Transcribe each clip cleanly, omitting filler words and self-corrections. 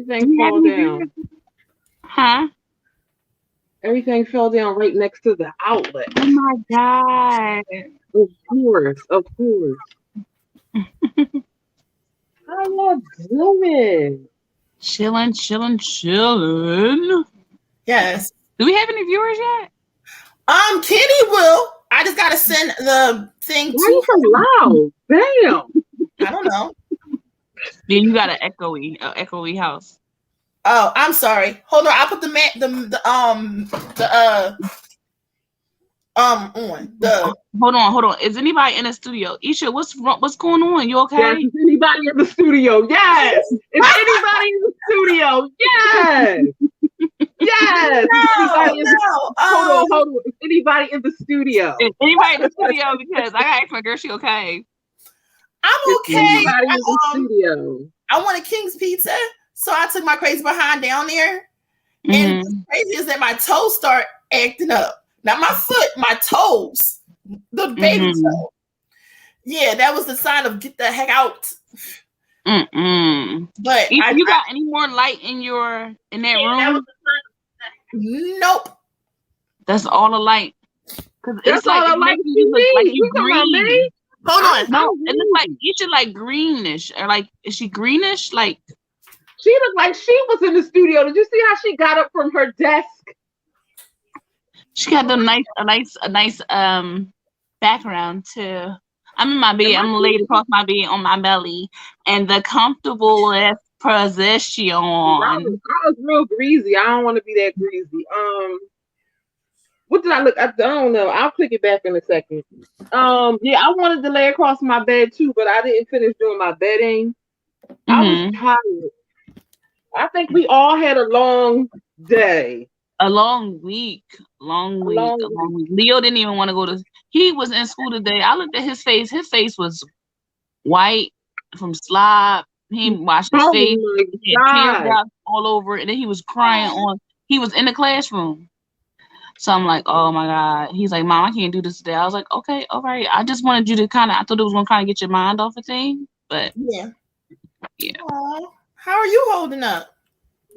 everything fall down. Huh? Everything fell down right next to the outlet. Oh my god. Of course, of course. How y'all doing? Chilling, chilling, chilling. Yes. Do we have any viewers yet? Kenny will. I just gotta send the thing Why you to so loud? Damn. I don't know. Then you got an echoey house. Oh, I'm sorry. Hold on. I'll put Hold on. Is anybody in the studio? Isha, what's going on? You okay? Yes, is anybody in the studio? Yes. Is anybody in the studio? Yes. Yes. Hold on. Is anybody in the studio? Is anybody in the studio? Because I gotta ask my girl, she okay? I'm okay. Anybody in the studio? I wanted King's Pizza, so I took my crazy behind down there. And what's crazy is that my toes start acting up. Not my foot, my toes. The baby toe. Yeah, that was the sign of get the heck out. But you got any more light in that room? Nope. That's all the light. That's all the light you need. You green. Hold on. No, it looks like you should like greenish or like is she greenish? Like she looked like she was in the studio. Did you see how she got up from her desk? She got a nice background too. I'm in my bed. I'm laid across my bed on my belly and the comfortable position. I was real greasy. I don't want to be that greasy. What did I look? I don't know. I'll click it back in a second. Yeah, I wanted to lay across my bed too, but I didn't finish doing my bedding. I was tired. I think we all had a long day. A long week. Leo didn't even want to go to. He was in school today. I looked at his face. His face was white from slop. He washed his face. He had teardrops all over, and then he was crying He was in the classroom. So I'm like, oh my God. He's like, Mom, I can't do this today. I was like, okay, all right. I just wanted you to I thought it was going to kind of get your mind off of things. But yeah. Aww. How are you holding up?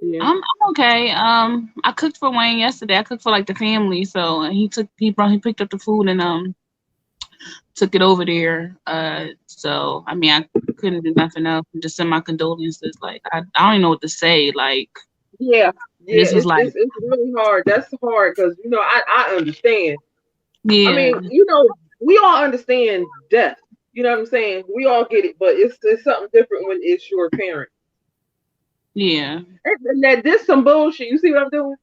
Yeah. I'm okay. I cooked for Wayne yesterday. I cooked for like the family. So he picked up the food and took it over there. So I mean, I couldn't do nothing else. Just send my condolences. Like I don't even know what to say. Like this was it's really hard. That's hard because I understand. Yeah. I mean, we all understand death. You know what I'm saying? We all get it, but it's something different when it's your parent. Yeah. And that this some bullshit. You see what I'm doing?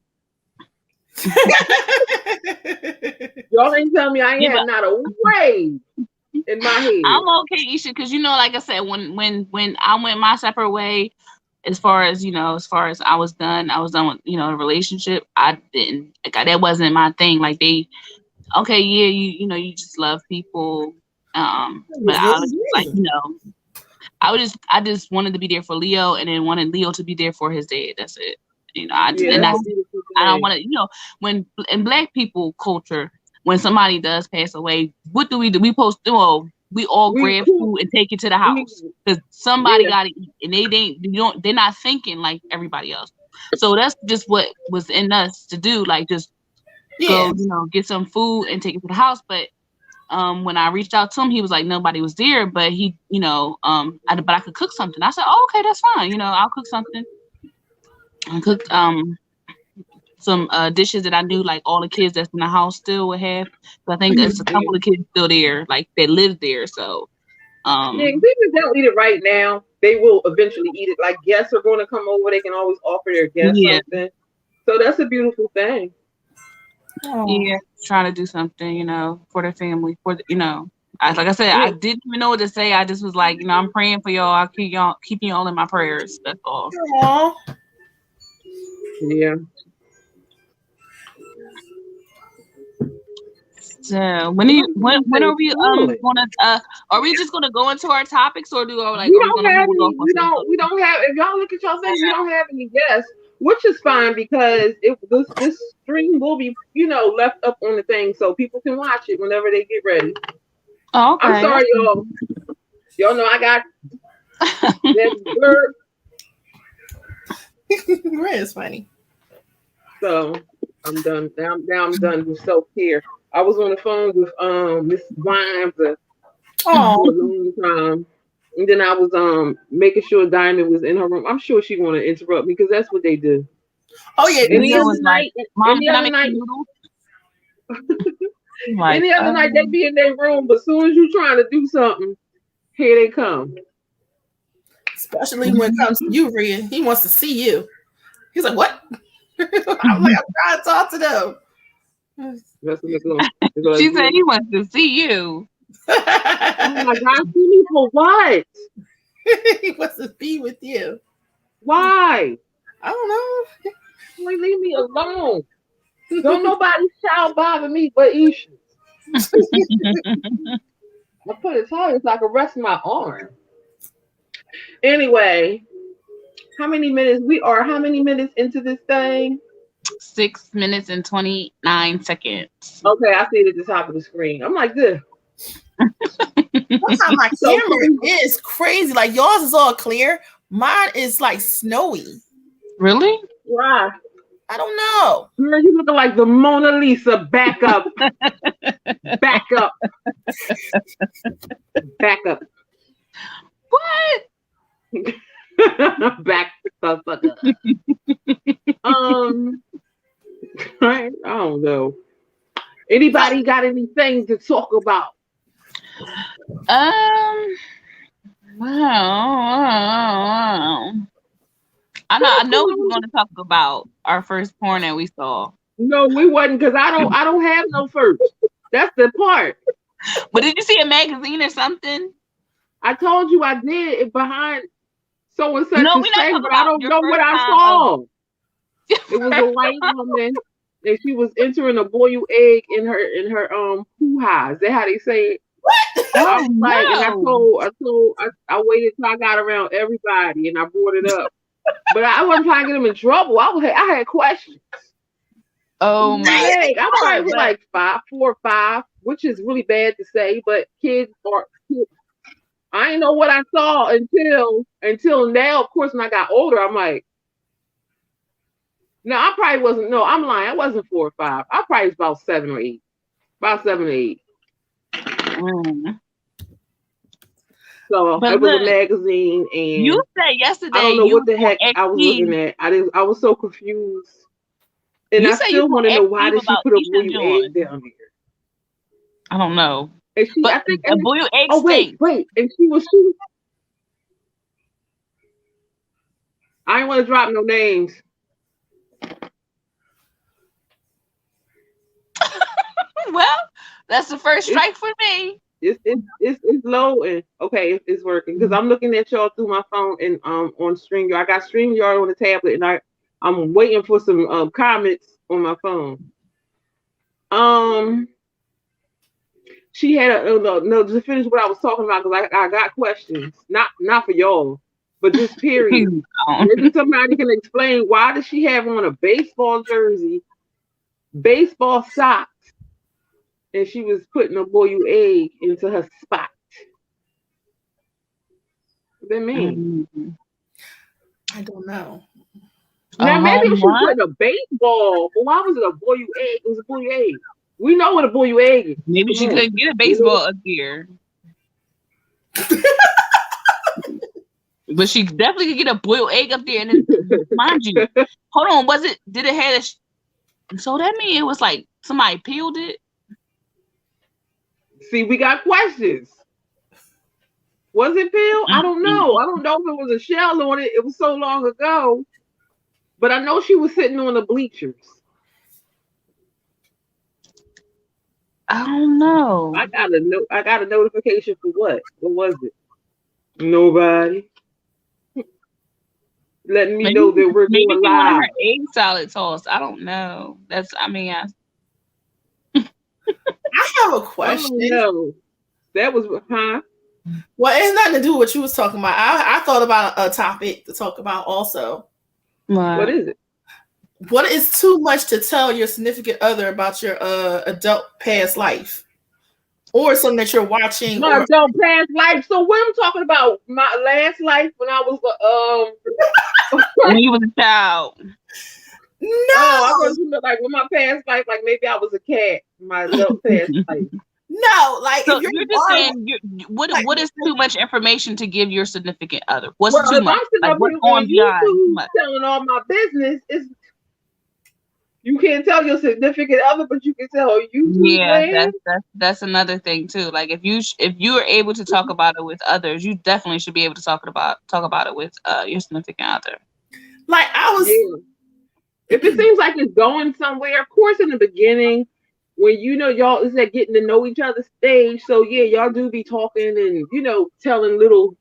Y'all ain't telling me I ain't had not a wave in my head. I'm okay, Isha, because like I said, when I went my separate way, as far as I was done with a relationship. I didn't that wasn't my thing. Like you just love people. But I was like, I just wanted to be there for Leo, and then wanted Leo to be there for his dad. That's it. I don't want to. When in Black people culture, when somebody does pass away, what do? We post. We all grab food and take it to the house because somebody got to eat, and they're not thinking like everybody else. So that's just what was in us to do. Like just go, get some food and take it to the house. But when I reached out to him, he was like, nobody was there, but he, but I could cook something. I said, oh, okay, that's fine. I'll cook something. I cooked some dishes that I knew like all the kids that's in the house still would have. So I think there's a couple of kids still there, like that live there. So if they don't eat it right now, they will eventually eat it. Like guests are going to come over, they can always offer their guests something. So that's a beautiful thing. Yeah, trying to do something, for the family, like I said, I didn't even know what to say. I just was like, I'm praying for y'all. I'll keep y'all in my prayers. That's all. Aww. Yeah. So when are we gonna are we just gonna go into our topics or do like we don't have if y'all look at y'all things, we don't have any guests, which is fine because this stream will be left up on the thing so people can watch it whenever they get ready. Oh, okay. I'm sorry, y'all. Y'all know I got that bird. Red is funny. So I'm done. Now I'm done with self-care. I was on the phone with Miss Wines for a long time. And then I was making sure Diamond was in her room. I'm sure she want to interrupt me because that's what they do. Oh yeah, Any other night, any other night they be in their room, but as soon as you trying to do something, here they come. Especially when it comes to you, Rhea. He wants to see you. He's like, what? I'm like, I'm trying to talk to them. She said he wants to see you. Oh my God, see me for what? He wants to be with you. Why? I don't know. Like, leave me alone. Don't nobody shall bother me but Isha. I put it hard so I can rest my arm. Anyway, how many minutes into this thing? 6 minutes and 29 seconds. Okay, I see it at the top of the screen. I'm like this. Sometimes my camera is crazy. Like yours is all clear. Mine is like snowy. Really? Why? I don't know. Girl, you looking like the Mona Lisa. Back up. Back up. Back up. What? Back the fuck up. I don't know. Anybody got anything to talk about? Wow. I know we were going to talk about our first porn that we saw. No, we wasn't because I don't have no first. That's the part. But did you see a magazine or something? I told you I did behind so and such no, a thing, but I don't know what I saw. It was a white woman, and she was entering a boiled egg in her hoo-ha. Is that how they say it? What? I was like, and I waited till I got around everybody, and I brought it up. But I wasn't trying to get them in trouble. I had questions. Oh my! I probably was like 4 or 5, which is really bad to say, but kids are. I didn't know what I saw until now. Of course, when I got older, I'm like, no, I probably wasn't. No, I'm lying. I wasn't 4 or 5. I probably was about 7 or 8. About 7 or 8. So it was a magazine, and you said yesterday. I don't know what the heck I was looking at. I was so confused, and I still want to know why did she put a boiled egg down there? I don't know. And she, but I think, a boiled egg. Oh wait, and she was. I didn't want to drop no names. Well, that's the first strike for me. It's low and okay, it's working because I'm looking at y'all through my phone and on StreamYard. I got StreamYard on the tablet and I'm waiting for some comments on my phone. She had no to finish what I was talking about because I got questions, not for y'all, but just period. Maybe somebody can explain why does she have on a baseball jersey, baseball socks, and she was putting a boiled egg into her spot. What that mean? I don't know. Now maybe she was putting a baseball, but why was it a boiled egg? It was a boiled egg. We know what a boiled egg is. Maybe she couldn't get a baseball up here. But she definitely could get a boiled egg up there. And then, mind you, hold on, did it have so that means it was like somebody peeled it? See, we got questions. Was it peeled? I don't know. I don't know if it was a shell on it. It was so long ago. But I know she was sitting on the bleachers. I don't know. I got a notification for what? What was it? Nobody. Letting me know that we're going live. Maybe her egg salad toast. I don't know. I have a question. No, that was Well, it's nothing to do with what you was talking about. I thought about a topic to talk about also. What is it? What is too much to tell your significant other about your adult past life, or something that you're watching? My adult past life. So what I'm talking about, my last life when I was when you was a child. No, I was like with my past life, like maybe I was a cat. My little past life. No, like So if you're just saying, what is too much information to give your significant other? What's too much? Like what's going beyond? Telling all my business is. You can't tell your significant other, but you can tell you. Yeah, that's another thing too. Like if you are able to talk about it with others, you definitely should be able to talk about it with your significant other. Like I was. Yeah. If it seems like it's going somewhere, of course, in the beginning, when y'all is at getting to know each other stage, so yeah, y'all do be talking and telling little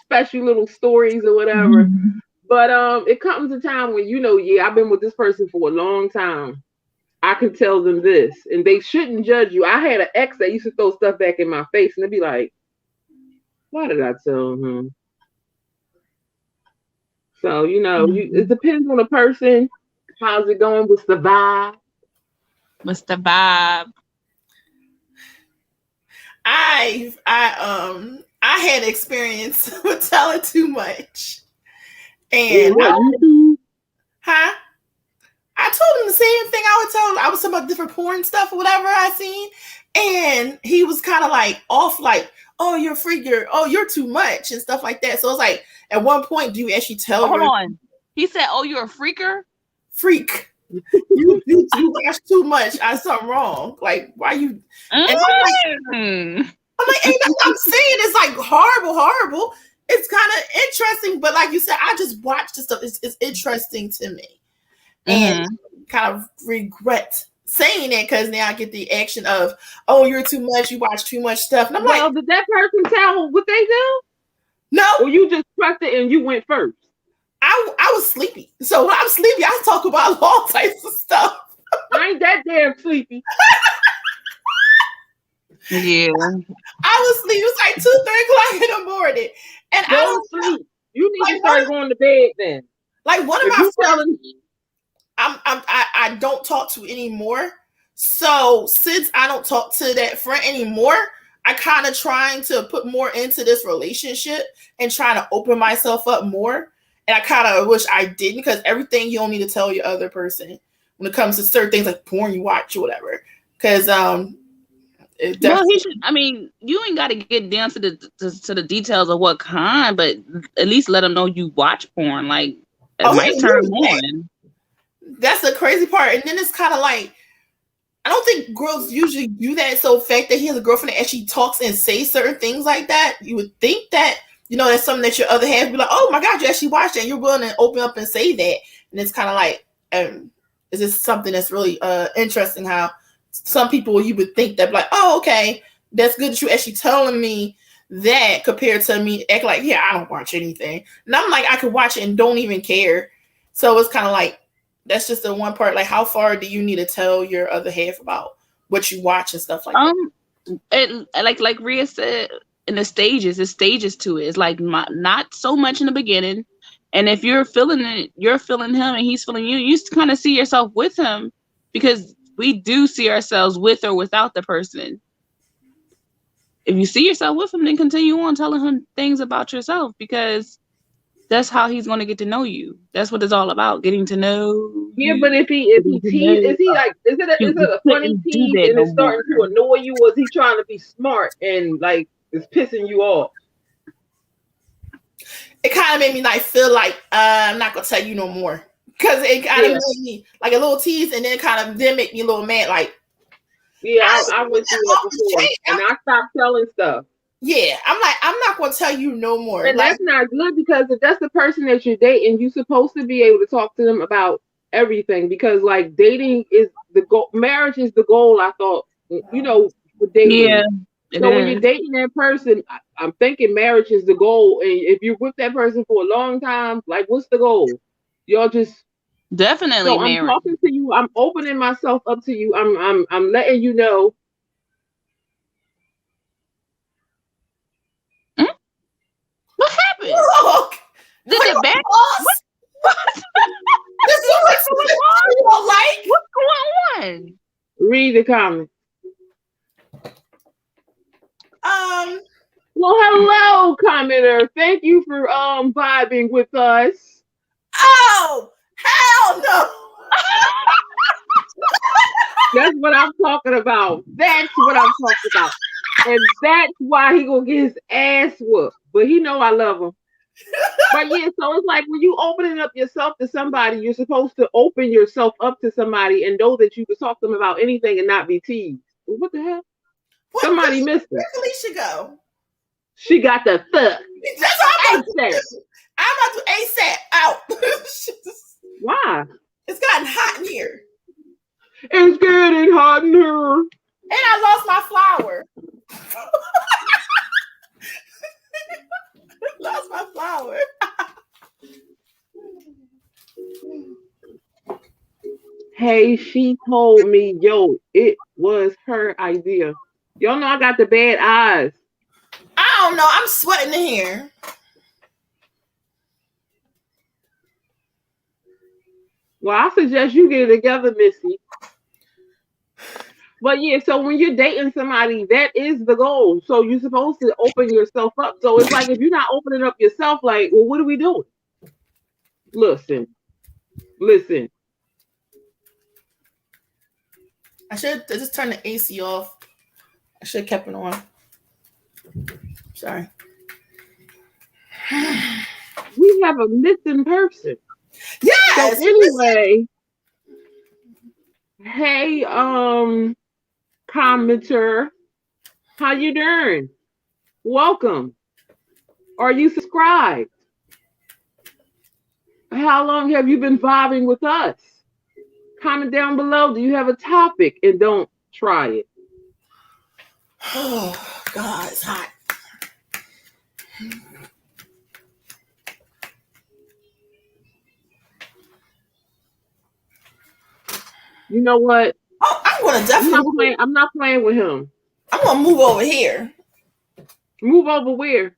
special little stories or whatever. Mm-hmm. But it comes a time when I've been with this person for a long time. I can tell them this, and they shouldn't judge you. I had an ex that used to throw stuff back in my face, and they'd be like, "Why did I tell him?" So it depends on the person. How's it going? What's the vibe? I had experience with telling too much. And I told him the same thing I would tell him. I was talking about different porn stuff or whatever I seen. And he was kind of like off, like, oh, you're a freak, you're too much and stuff like that. So it's like, at one point, do you actually tell Hold on. He said, oh, you're a freaker? Freak. you watch too much. I something wrong. Like, why you? And I'm like, I'm saying it's like horrible. It's kind of interesting, but like you said, I just watched this stuff. It's interesting to me, and kind of regret saying it because now I get the action of, oh, you're too much. You watch too much stuff, and I'm like, did that person tell what they do? No, or you just trusted and you went first. I was sleepy, so when I'm sleepy, I talk about all types of stuff. I ain't that damn sleepy. Yeah, I was sleepy. It was like 2-3 o'clock in the morning, and I don't sleep. You need to start going to bed then. Like one of my friends, I don't talk to anymore. So since I don't talk to that friend anymore, I kind of trying to put more into this relationship and trying to open myself up more. And I kind of wish I didn't, because everything you don't need to tell your other person when it comes to certain things like porn you watch or whatever. Because he should. I mean, you ain't got to get down to the details of what kind, but at least let them know you watch porn. Like it might turn on. That's the crazy part. And then it's kind of like, I don't think girls usually do that. So the fact that he has a girlfriend that actually talks and says certain things like that, you would think that, that's something that your other half be like, oh my God, you actually watched that. And you're willing to open up and say that. And it's kind of like, is this something that's really interesting how some people you would think that like, oh, okay, that's good that you actually telling me that compared to me act like, yeah, I don't watch anything. And I'm like, I could watch it and don't even care. So it's kind of like, that's just the one part. Like, how far do you need to tell your other half about what you watch and stuff like that? Like Rhea said, in the stages, there's stages to it. It's like not so much in the beginning. And if you're feeling it, you're feeling him and he's feeling you, you kind of see yourself with him, because we do see ourselves with or without the person. If you see yourself with him, then continue on telling him things about yourself, because that's how he's going to get to know you. That's what it's all about, getting to know. Yeah, but if he tease, is it a funny tease and it's starting to annoy you, or is he trying to be smart and like it's pissing you off? It kind of made me like feel like I'm not gonna tell you no more, because it kind of made me like a little tease, and then kind of make me a little mad. Like, yeah, I went through that before, and I stopped telling stuff. Yeah, I'm like, I'm not going to tell you no more. And that's not good, because if that's the person that you're dating, you're supposed to be able to talk to them about everything, because like dating is the goal. Marriage is the goal, I thought, for dating. Yeah. So when you're dating that person, I'm thinking marriage is the goal. And if you're with that person for a long time, like, what's the goal? Y'all just definitely. So I'm talking to you. I'm opening myself up to you. I'm letting you know. What happened? Look, did the back? What's going on? Read the comments. Well, hello, commenter. Thank you for vibing with us. Oh, hell no. That's what I'm talking about. That's what I'm talking about. And that's why he gonna get his ass whooped. But he know I love him. But yeah, so it's like when you opening up yourself to somebody, you're supposed to open yourself up to somebody and know that you can talk to them about anything and not be teased. What the hell? Somebody missed it. Where Felicia go? She got the fuck. That's all I'm about to ASAP out. Why? It's gotten hot in here. It's getting hot in here. And I lost my flower. Lost my flower. Hey, she told me, yo, it was her idea. Y'all know I got the bad eyes. I don't know. I'm sweating in here. Well, I suggest you get it together, Missy. But yeah, so when you're dating somebody, that is the goal. So you're supposed to open yourself up. So it's like if you're not opening up yourself, like, well, what are we doing? Listen. I should just turn the AC off. I should have kept it on. Sorry. We have a missing person. Yes. So anyway, hey, commenter, how you doing? Welcome. Are you subscribed? How long have you been vibing with us? Comment down below. Do you have a topic? And don't try it. Oh God, it's hot. You know what? Oh, I'm gonna definitely. I'm not playing with him. I'm gonna move over here. Move over where?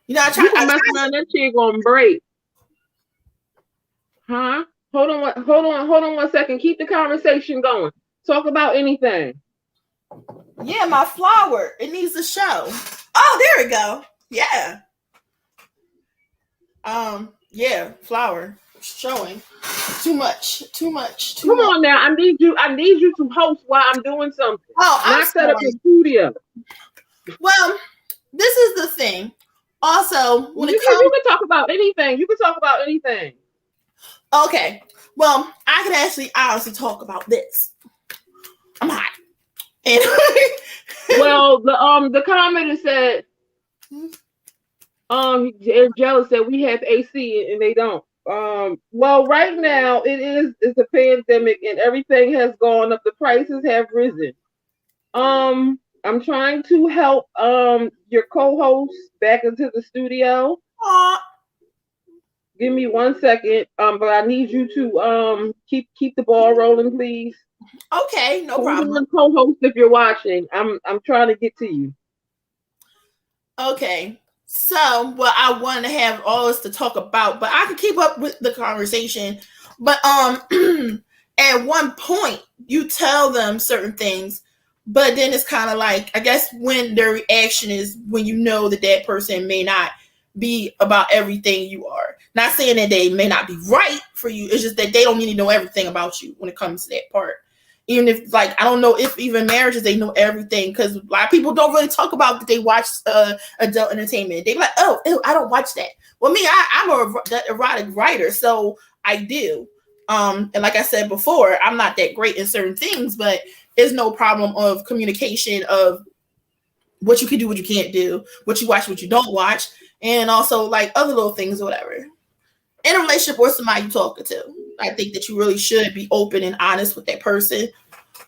You know, You gonna mess around, that shit gonna break. Huh? Hold on 1 second. Keep the conversation going. Talk about anything. Yeah, my flower. It needs to show. Oh, there we go. Yeah. Yeah, flower showing. Too much. Come on now. I need you to host while I'm doing something. Oh, I'm not set up your studio. Well, this is the thing. Also, when you can talk about anything. You can talk about anything. Okay. Well, I can actually honestly talk about this. I'm hot. And well, the commenter said, Angela said we have AC and they don't. Well, right now it's a pandemic and everything has gone up. The prices have risen. I'm trying to help your co-host back into the studio. Give me 1 second. But I need you to keep the ball rolling, please. Okay, no problem. Co-host, if you're watching, I'm trying to get to you. Okay. So, well, I want to have all this to talk about, but I can keep up with the conversation. But at one point, you tell them certain things, but then it's kind of like, I guess when their reaction is when you know that person may not be about everything you are. Not saying that they may not be right for you. It's just that they don't need to know everything about you when it comes to that part. Even if, like, I don't know if even marriages, they know everything, because a lot of people don't really talk about that they watch adult entertainment. They be like, oh, ew, I don't watch that. Well, me, I'm a erotic writer, so I do. And like I said before, I'm not that great in certain things, but it's no problem of communication of what you can do, what you can't do, what you watch, what you don't watch, and also like other little things or whatever. In a relationship or somebody you're talking to, I think that you really should be open and honest with that person.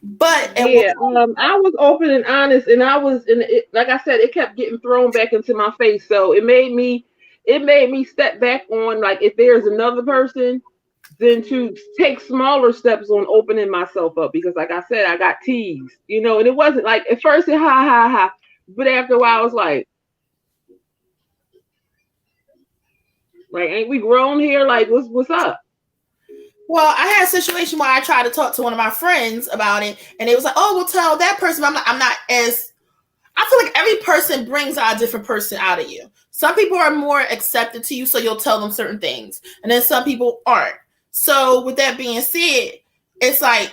But yeah, I was open and honest, and I was like I said, it kept getting thrown back into my face. So it made me step back on, like, if there's another person, then to take smaller steps on opening myself up, because like I said, I got teased, and it wasn't like at first it ha, but after a while I was like, ain't we grown here? Like, what's up? Well, I had a situation where I tried to talk to one of my friends about it, and it was like, oh, we'll tell that person. But I'm not I feel like every person brings out a different person out of you. Some people are more accepted to you, so you'll tell them certain things. And then some people aren't. So with that being said, it's like,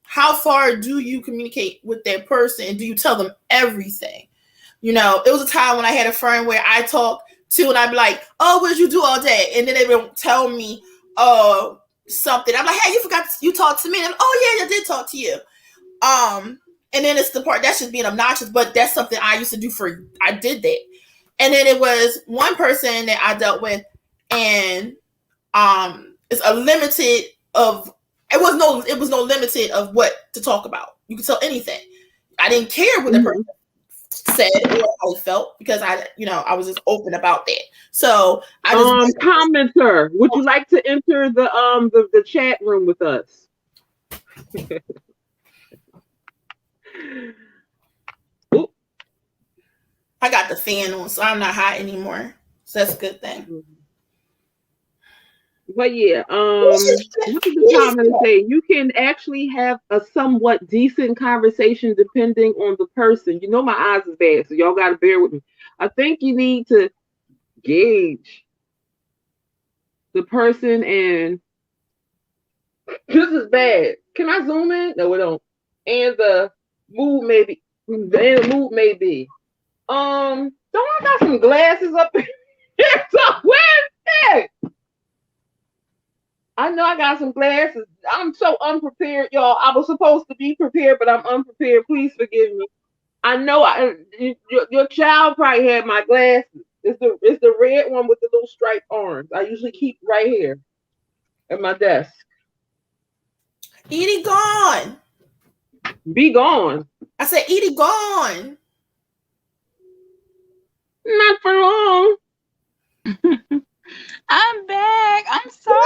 how far do you communicate with that person? And do you tell them everything? You know, it was a time when I had a friend where I talked to, and I'd be like, oh, what did you do all day? And then they would tell me something. I'm like, hey, you forgot you talked to me. And I'm, oh, yeah, I did talk to you. And then it's the part that's just being obnoxious, but that's something I used to do I did that. And then it was one person that I dealt with, and it's a limited of, it was no limited of what to talk about. You could tell anything. I didn't care what the person said or how he felt, because I was just open about that. So I just commenter, would you like to enter the chat room with us? I got the fan on, so I'm not hot anymore. So that's a good thing. But yeah, what did the comment say? You can actually have a somewhat decent conversation depending on the person. You know, my eyes is bad, so y'all gotta bear with me. I think you need to gauge the person, and this is bad. Can I zoom in? No, we don't. And the mood may be. Don't I got some glasses up here? So where's that? I know I got some glasses. I'm so unprepared, y'all. I was supposed to be prepared, but I'm unprepared. Please forgive me. I know your child probably had my glasses. It's the red one with the little striped arms. I usually keep right here at my desk. Edie gone. Be gone. I said Edie gone. Not for long. I'm back. I'm sorry.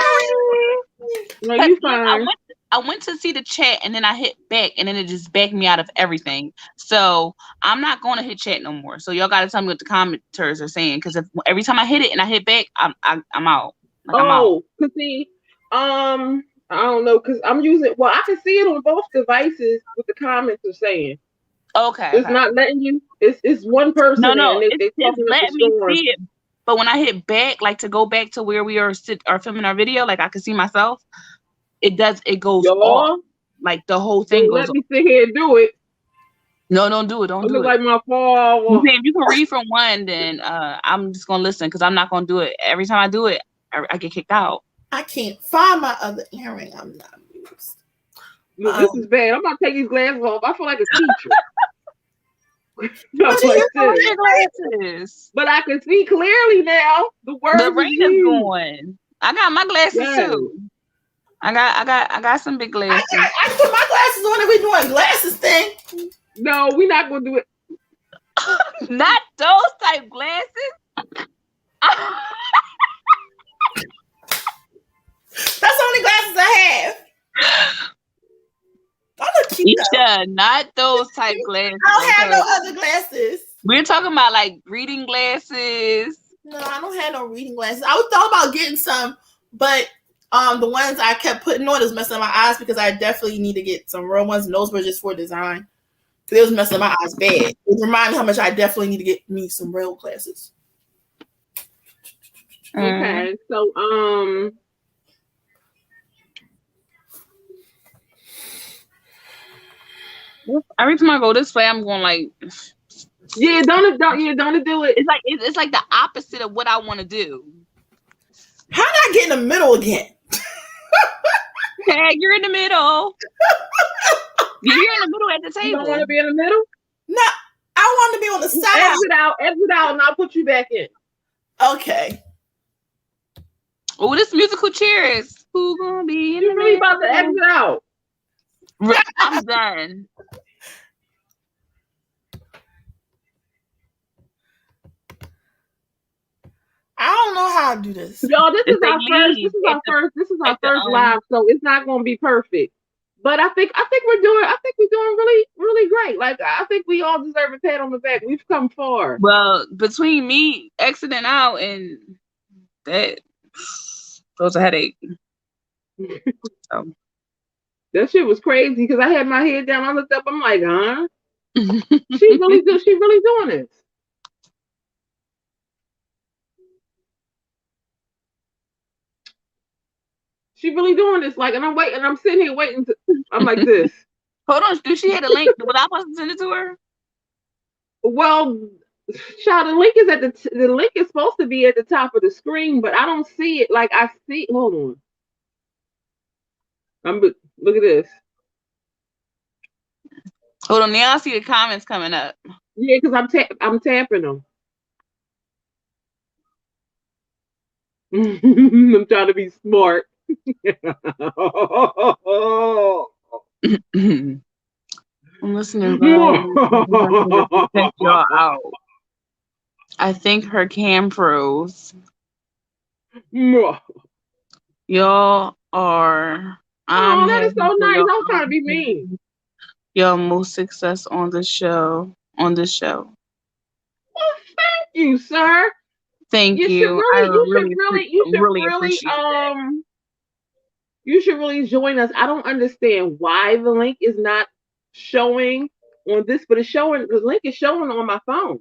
No, you fine. I went to see the chat, and then I hit back, and then it just backed me out of everything. So I'm not going to hit chat no more. So y'all got to tell me what the commenters are saying, because every time I hit it and I hit back, I'm out. Like, I'm out. Cause see, I don't know, cause I'm using. Well, I can see it on both devices. What the comments are saying. Okay. It's not letting you. It's one person. No. It's letting me see it. But when I hit back, like to go back to where we are filming our video, like I can see myself, it goes off. Like the whole thing goes off. Let me sit here and do it. No, don't do it. Don't do it. Like my fall. If you can read from one, then I'm just gonna listen, because I'm not gonna do it. Every time I do it, I get kicked out. I can't find my other earring. I'm not used. Look, this is bad. I'm about to take these glasses off. I feel like a teacher. Glasses. But I can see clearly now. The words. The rain is going. I got my glasses too. I got some big glasses. I put my glasses on and we doing glasses thing. No, we're not gonna do it. Not those type glasses. That's the only glasses I have. I look cute. Isha, not those type glasses. I don't have no other glasses. We're talking about like reading glasses. No, I don't have no reading glasses. I was thought about getting some, but the ones I kept putting on is messing up my eyes, because I definitely need to get some real ones. And those were just for design. Because it was messing up my eyes bad. It reminded me how much I definitely need to get me some real glasses. Okay, so every time I go this way, I'm going like, don't do it. It's like the opposite of what I want to do. How did I get in the middle again? Okay, you're in the middle. You're in the middle at the table. You don't want to be in the middle? No, I want to be on the side. Exit out, and I'll put you back in. Okay. Oh, this musical chairs. Who gonna be in the really about to exit out? I'm done. I don't know how to do this. Y'all, this is our first live, so it's not gonna be perfect. But I think we're doing really, really great. Like, I think we all deserve a pat on the back. We've come far. Well, between me exiting out and that was a headache. That shit was crazy, because I had my head down. I looked up. I'm like, huh? She really doing this. She really doing this. Like, and I'm waiting. I'm sitting here waiting. I'm like this. Hold on. Do she have a link? Was I supposed to send it to her? Well, child, the link is the link is supposed to be at the top of the screen, but I don't see it. Like I see. Hold on. Look at this. Hold on. Now I see the comments coming up. Yeah, because I'm tapping them. I'm trying to be smart. I'm listening. Check y'all out. I think her cam froze. Y'all are. Oh, that is so nice. I'm trying to be mean. Y'all most success on the show. Well, thank you, sir. Thank you. You should really join us. I don't understand why the link is not showing on this, but it's showing. The link is showing on my phone.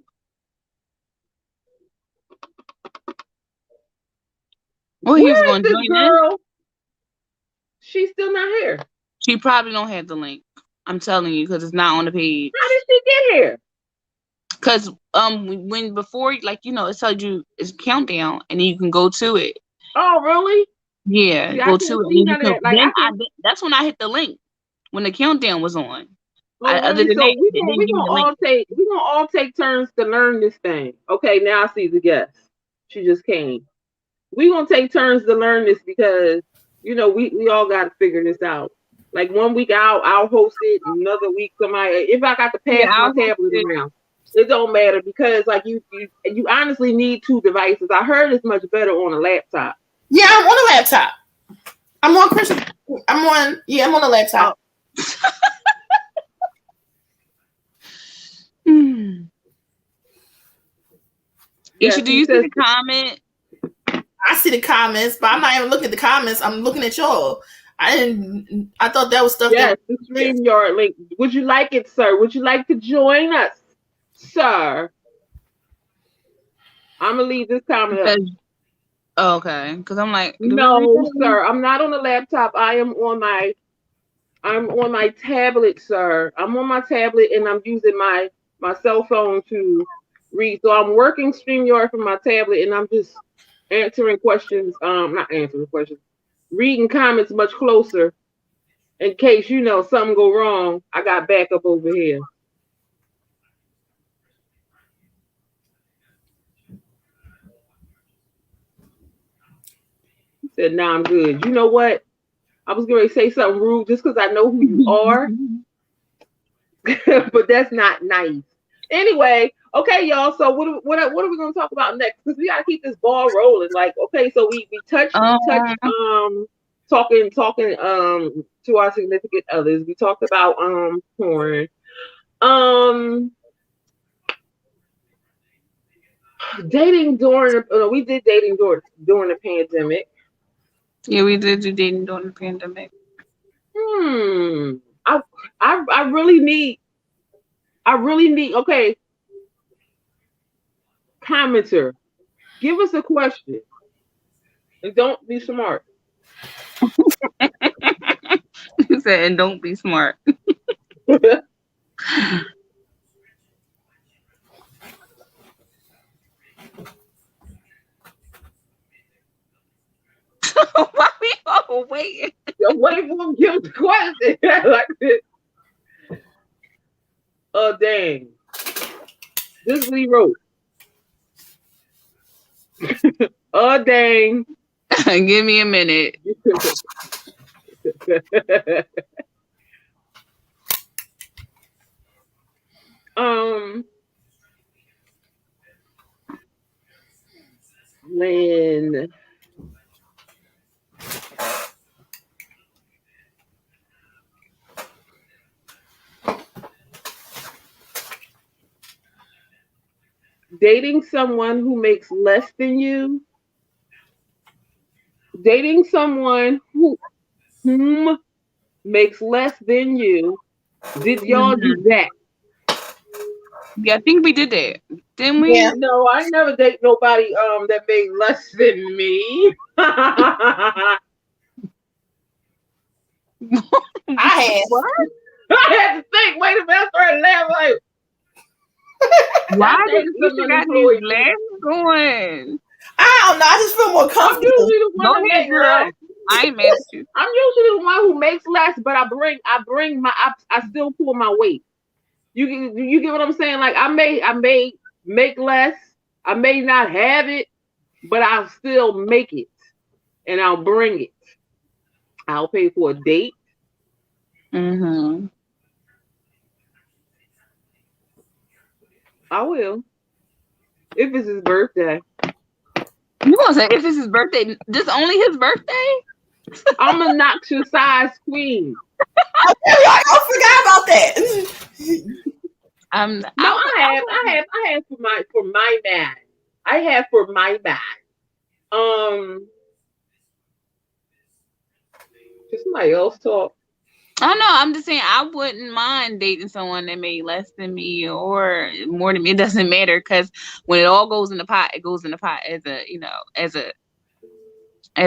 Well, he's going to join girl? She's still not here. She probably don't have the link. I'm telling you, because it's not on the page. How did she get here? Because when before, like, you know, it tells you it's countdown and then you can go to it. Oh, really? Yeah, see, go to it. That's when I hit the link when the countdown was on. Oh, really? Other than that, we're gonna all take turns to learn this thing. Okay, now I see the guest. She just came. We're gonna take turns to learn this because you know we all got to figure this out. Like 1 week I'll host it, another week somebody. If I got to pass my tablet around, it don't matter because like you honestly need 2 devices. I heard it's much better on a laptop. Yeah, I'm on a laptop. I'm on a laptop. Isha, do you see the comment? I see the comments, but I'm not even looking at the comments. I'm looking at y'all. I thought that was stuff. Yes, the StreamYard link. Would you like it, sir? Would you like to join us, sir? I'm gonna leave this comment up. Okay, because I'm like, no, sir. I'm not on the laptop. I'm on my tablet, sir. I'm on my tablet and I'm using my cell phone to read. So I'm working StreamYard from my tablet and I'm just answering questions. Not answering questions. Reading comments much closer in case you know something go wrong. I got backup over here. He said, "Nah, I'm good." You know what? I was going to say something rude just because I know who you are, but that's not nice. Anyway, okay, y'all. So what are we going to talk about next? Because we got to keep this ball rolling. Like, okay, so we touched talking to our significant others. We talked about porn. Dating during we did dating during the pandemic. Yeah, we did do dating during the pandemic. I really need okay. Commenter, give us a question. And don't be smart. He said, and don't be smart. Why we all waiting? You're waiting for him to give the question. Like this. Oh, dang. This is what he wrote. Oh, dang. Give me a minute. When dating someone who makes less than you, dating someone whom makes less than you, did y'all do that? Yeah, I think we did that. Didn't we? Yeah. No, I never date nobody that made less than me. I had. What? I had to think. Wait a minute, I started laughing like. Why did dated you some got unemployed these laughs going? I don't know. I just feel more I'm comfortable. usually the one Go who ahead, makes girl. less. I ain't mad at you. I'm usually the one who makes less, but I bring my, I still pull my weight. You get what I'm saying? Like I may make less. I may not have it, but I'll still make it, and I'll bring it. I'll pay for a date. Mm-hmm. I will. If it's his birthday. You gonna say if it's his birthday, just only his birthday? I'm a knock your size queen. I forgot about that. I have for my man. I have for my man. Can somebody else talk? I don't know. I'm just saying I wouldn't mind dating someone that made less than me or more than me. It doesn't matter because when it all goes in the pot, it goes in the pot as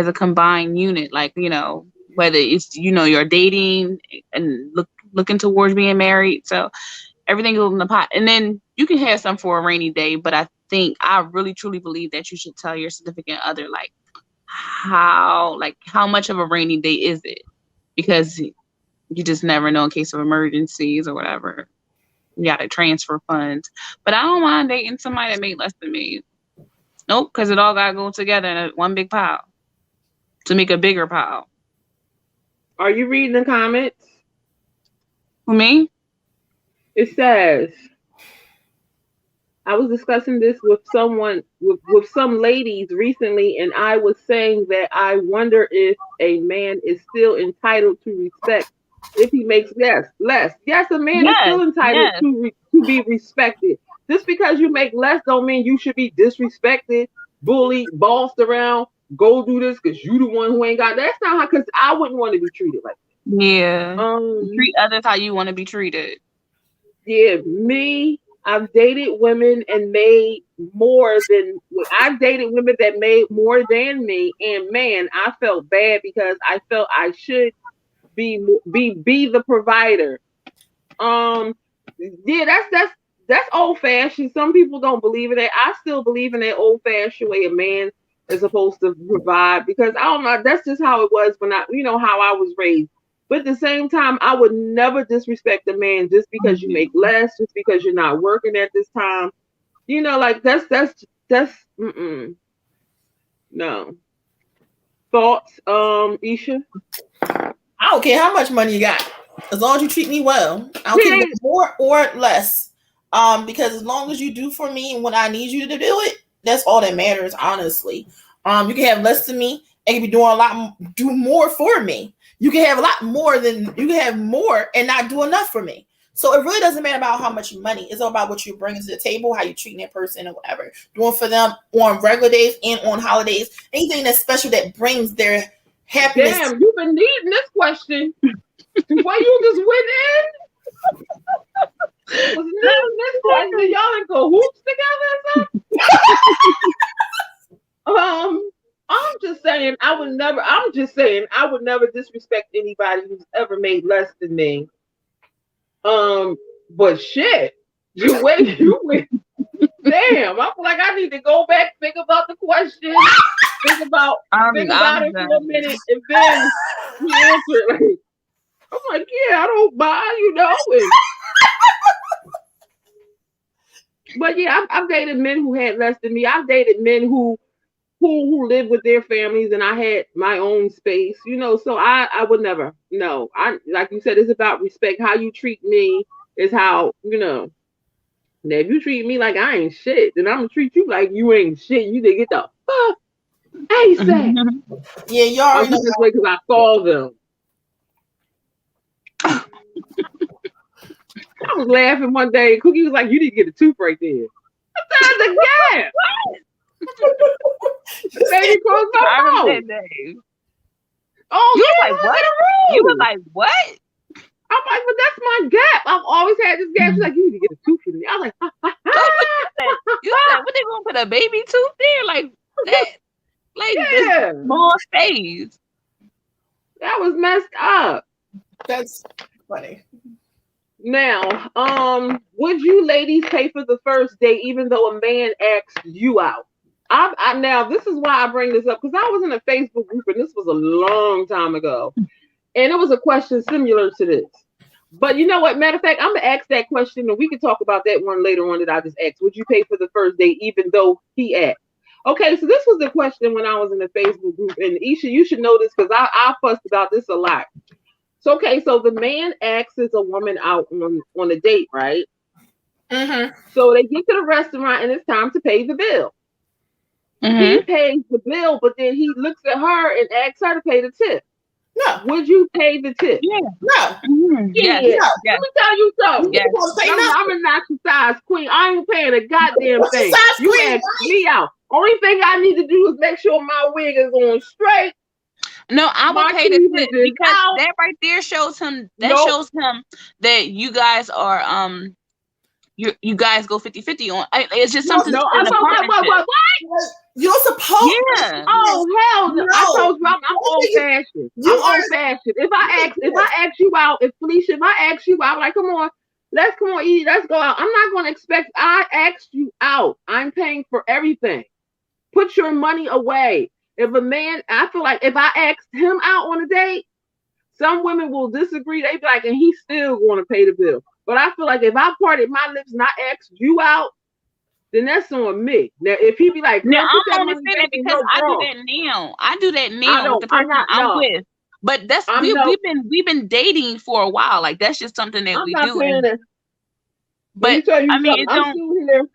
a combined unit. Like, whether it's you're dating and looking towards being married. So everything goes in the pot. And then you can have some for a rainy day, but I really truly believe that you should tell your significant other like how much of a rainy day is it? Because you just never know in case of emergencies or whatever. You got to transfer funds. But I don't mind dating somebody that made less than me. Nope, because it all got to go together in one big pile to make a bigger pile. Are you reading the comments? For me? It says, I was discussing this with someone, with some ladies recently, and I was saying that I wonder if a man is still entitled to respect if he makes less. Yes, a man is still entitled to be respected. Just because you make less don't mean you should be disrespected, bullied, bossed around, go do this because you the one who ain't got. That's not how, because I wouldn't want to be treated like that. Yeah. Treat others how you want to be treated. Yeah, me, I've dated women and made more than, I've dated women that made more than me, and man, I felt bad because I felt I should be the provider. Yeah, that's old fashioned. Some people don't believe in it. I still believe in that old fashioned way a man is supposed to provide, because I don't know, that's just how it was when how I was raised. But at the same time, I would never disrespect a man just because you make less, just because you're not working at this time. Like that's no. Thoughts, Isha? I don't care how much money you got, as long as you treat me well. I don't care more or less. Because as long as you do for me and when I need you to do it, that's all that matters, honestly. You can have less than me and you can be doing do more for me. You can have a lot more and not do enough for me. So it really doesn't matter about how much money. It's all about what you bring to the table, how you treat that person or whatever. Doing for them on regular days and on holidays. Anything that's special that brings their happiness. Damn, you've been needing this question. Why you just went in? Was needing this question? Y'all in cahoots together or something? I'm just saying I would never disrespect anybody who's ever made less than me. But shit, you went. Damn, I feel like I need to go back, think about the question, think about it for a minute, and then you answer. Like, I'm like, yeah, I don't mind, But yeah, I've dated men who had less than me. I've dated men who lived with their families, and I had my own space, so I would never. No, like you said, it's about respect. How you treat me is how, now if you treat me like I ain't shit, then I'm gonna treat you like you ain't shit. You didn't get the fuck ASAP. Yeah, you already know. This way because I saw them. I was laughing one day. Cookie was like, "You need to get a tooth right there." I said, "Yeah." Baby close my mouth. Oh, you was like, what? You was like, what? I'm like, but that's my gap. I've always had this gap. She's like, you need to get a tooth for me. I was like, You said, what they gonna put a baby tooth there? Like that? Like yeah. this small space. That was messed up. That's funny. Now, would you ladies pay for the first date even though a man asked you out? Now this is why I bring this up, because I was in a Facebook group and this was a long time ago, and it was a question similar to this. But you know what? Matter of fact, I'm gonna ask that question, and we can talk about that one later on that I just asked. Would you pay for the first date even though he asked? Okay, so this was the question when I was in the Facebook group, and Isha, you should know this because I fussed about this a lot. So okay, so the man asks a woman out on a date, right? Mm-hmm. So they get to the restaurant and it's time to pay the bill. Mm-hmm. He pays the bill, but then he looks at her and asks her to pay the tip. No. Would you pay the tip? Yeah. No. Mm-hmm. Yeah. Yes. No. Let me tell you something. Yes. I'm a natural size queen. I ain't paying a goddamn What's thing. a size You queen, ask right? me out. Only thing I need to do is make sure my wig is on straight. No, I My will pay the keys tip is because out. that right there shows him. That Nope. shows him that you guys are you guys go 50-50 on. It's just something. No, in I'm a partnership. what? You're supposed Yeah. Oh hell no! No. I told you I'm old fashioned. You I'm are- old fashioned. If I ask you out, if Felicia, if I ask you out, like come on, let's eat, let's go out. I'm not gonna expect. I asked you out. I'm paying for everything. Put your money away. If a man, I feel like if I asked him out on a date, some women will disagree. They be like, and he's still going to pay the bill. But I feel like if I parted my lips and I asked you out, then that's on me. Now, if he be like, Now put that I'm only money saying back that in because your I do drawer. that now. I do that I now know, with the person I'm with. But that's we've been dating for a while. Like that's just something that I'm we not do. saying that. Let me But tell you I mean, something. I'm still here.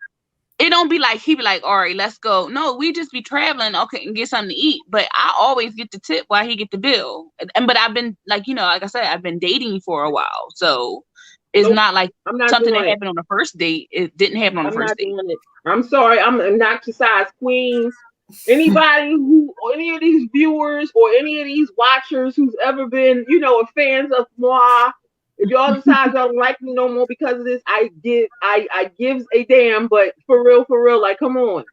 it don't be like he be like, all right, let's go. No, we just be traveling, okay, and get something to eat. But I always get the tip while he get the bill. But I've been like I said, I've been dating for a while, so it's not like something that happened on the first date. It didn't happen on the first date. Doing it. I'm sorry. I'm an obnoxious size queen. Anybody or any of these viewers or any of these watchers who's ever been, fans of moi, if y'all decide y'all don't like me no more because of this, I gives a damn. But for real, like, come on.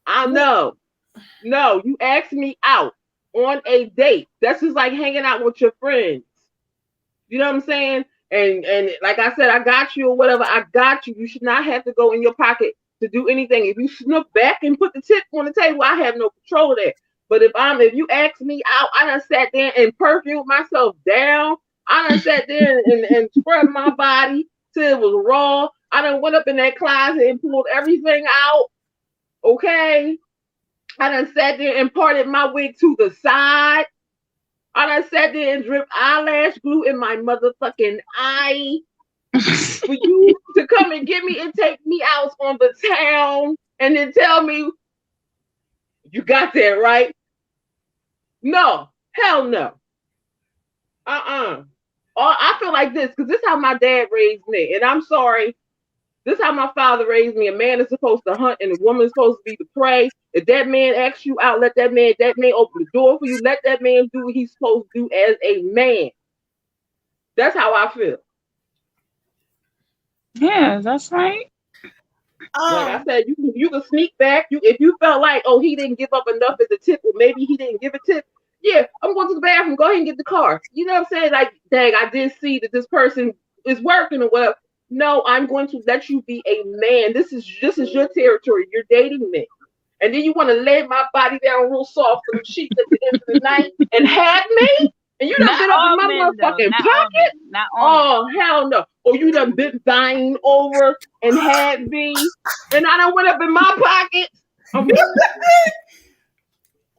I know. No, you asked me out on a date. That's just like hanging out with your friends. You know what I'm saying? And like I said, I got you or whatever. I got you. You should not have to go in your pocket to do anything. If you snook back and put the tip on the table, I have no control of that. But if you ask me out, I done sat there and perfumed myself down. I done sat there and spread my body till it was raw. I done went up in that closet and pulled everything out. Okay. I done sat there and parted my wig to the side. I done sat there and dripped eyelash glue in my motherfucking eye. For you to come and get me and take me out on the town and then tell me you got that right? No, hell no. I feel like this because this is how my dad raised me, and I'm sorry. This is how my father raised me. A man is supposed to hunt, and a woman is supposed to be the prey. If that man asks you out, let that man open the door for you. Let that man do what he's supposed to do as a man. That's how I feel. Yeah, that's right. Like I said, you can sneak back. If you felt like, oh, he didn't give up enough as a tip, or maybe he didn't give a tip. Yeah, I'm going to the bathroom. Go ahead and get the car. You know what I'm saying? Like, dang, I did see that this person is working or whatever. No, I'm going to let you be a man. This is your territory. You're dating me. And then you want to lay my body down real soft for the sheets at the end of the night and have me? And you done been up in my motherfucking pocket? Oh, hell no. Or you done been dying over and had me, and I done went up in my pockets. Okay.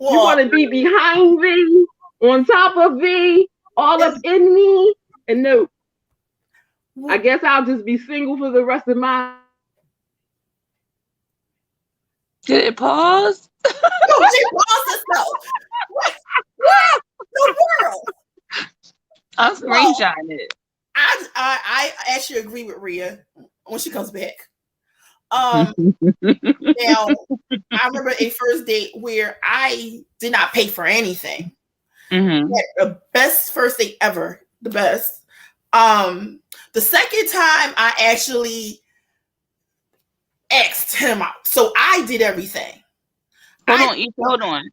You want to be behind me, on top of me, all up in me? And no. I guess I'll just be single for the rest of my... Did it pause? No, she paused herself. What the world? I'm screenshotting it. I actually agree with Rhea when she comes back. Now, I remember a first date where I did not pay for anything. Mm-hmm. The best first date ever, the best. The second time I actually asked him out. So I did everything. Hold on.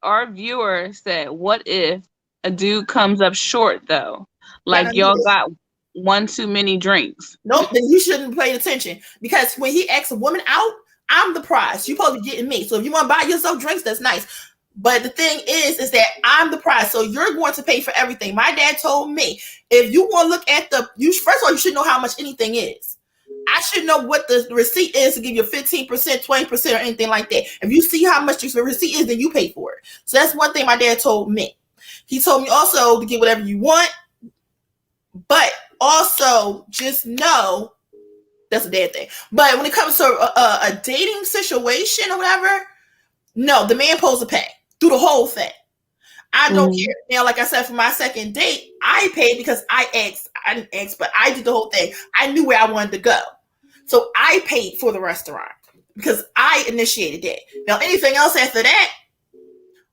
Our viewer said, what if a dude comes up short though? Like y'all got one too many drinks. Nope, then you shouldn't pay attention. Because when he asks a woman out, I'm the prize. You're supposed to be getting me. So if you want to buy yourself drinks, that's nice. But the thing is that I'm the prize. So you're going to pay for everything. My dad told me, if you want to look at first of all, you should know how much anything is. I should know what the receipt is to give you 15%, 20%, or anything like that. If you see how much your receipt is, then you pay for it. So that's one thing my dad told me. He told me also to get whatever you want, but also just know that's a dad thing. But when it comes to a dating situation or whatever, no, the man supposed to pay through the whole thing. I don't care. Now, like I said, for my second date, I paid because I didn't ask, but I did the whole thing. I knew where I wanted to go. So I paid for the restaurant because I initiated that. Now, anything else after that,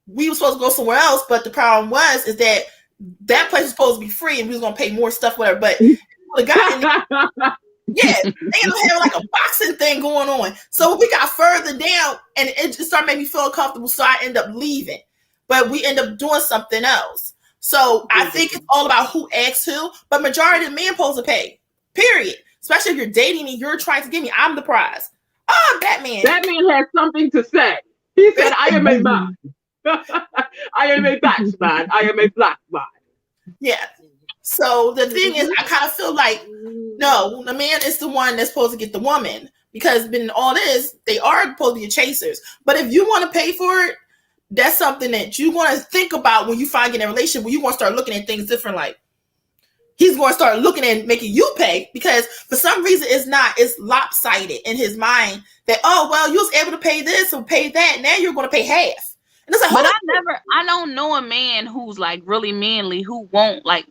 we were supposed to go somewhere else, but the problem was that place was supposed to be free and we was going to pay more stuff, whatever. But the guy, yeah, they don't have like a boxing thing going on. So we got further down and it just started making me feel uncomfortable. So I ended up leaving. But we end up doing something else. So I think it's all about who asks who. But majority of men supposed to pay. Period. Especially if you're dating me, you're trying to get me. I'm the prize. Oh, Batman. Batman has something to say. He said, I am a man. I am a Batman. I am a black man. Yeah. So the thing is, I kind of feel like, no, the man is the one that's supposed to get the woman. Because in all this, they are supposed to be chasers. But if you want to pay for it, that's something that you want to think about when you find in a relationship where you want to start looking at things different. Like he's going to start looking at making you pay because for some reason it's lopsided in his mind that, oh, well, you was able to pay this or pay that. Now you're going to pay half. And it's like, but I don't know a man who's like really manly who won't like,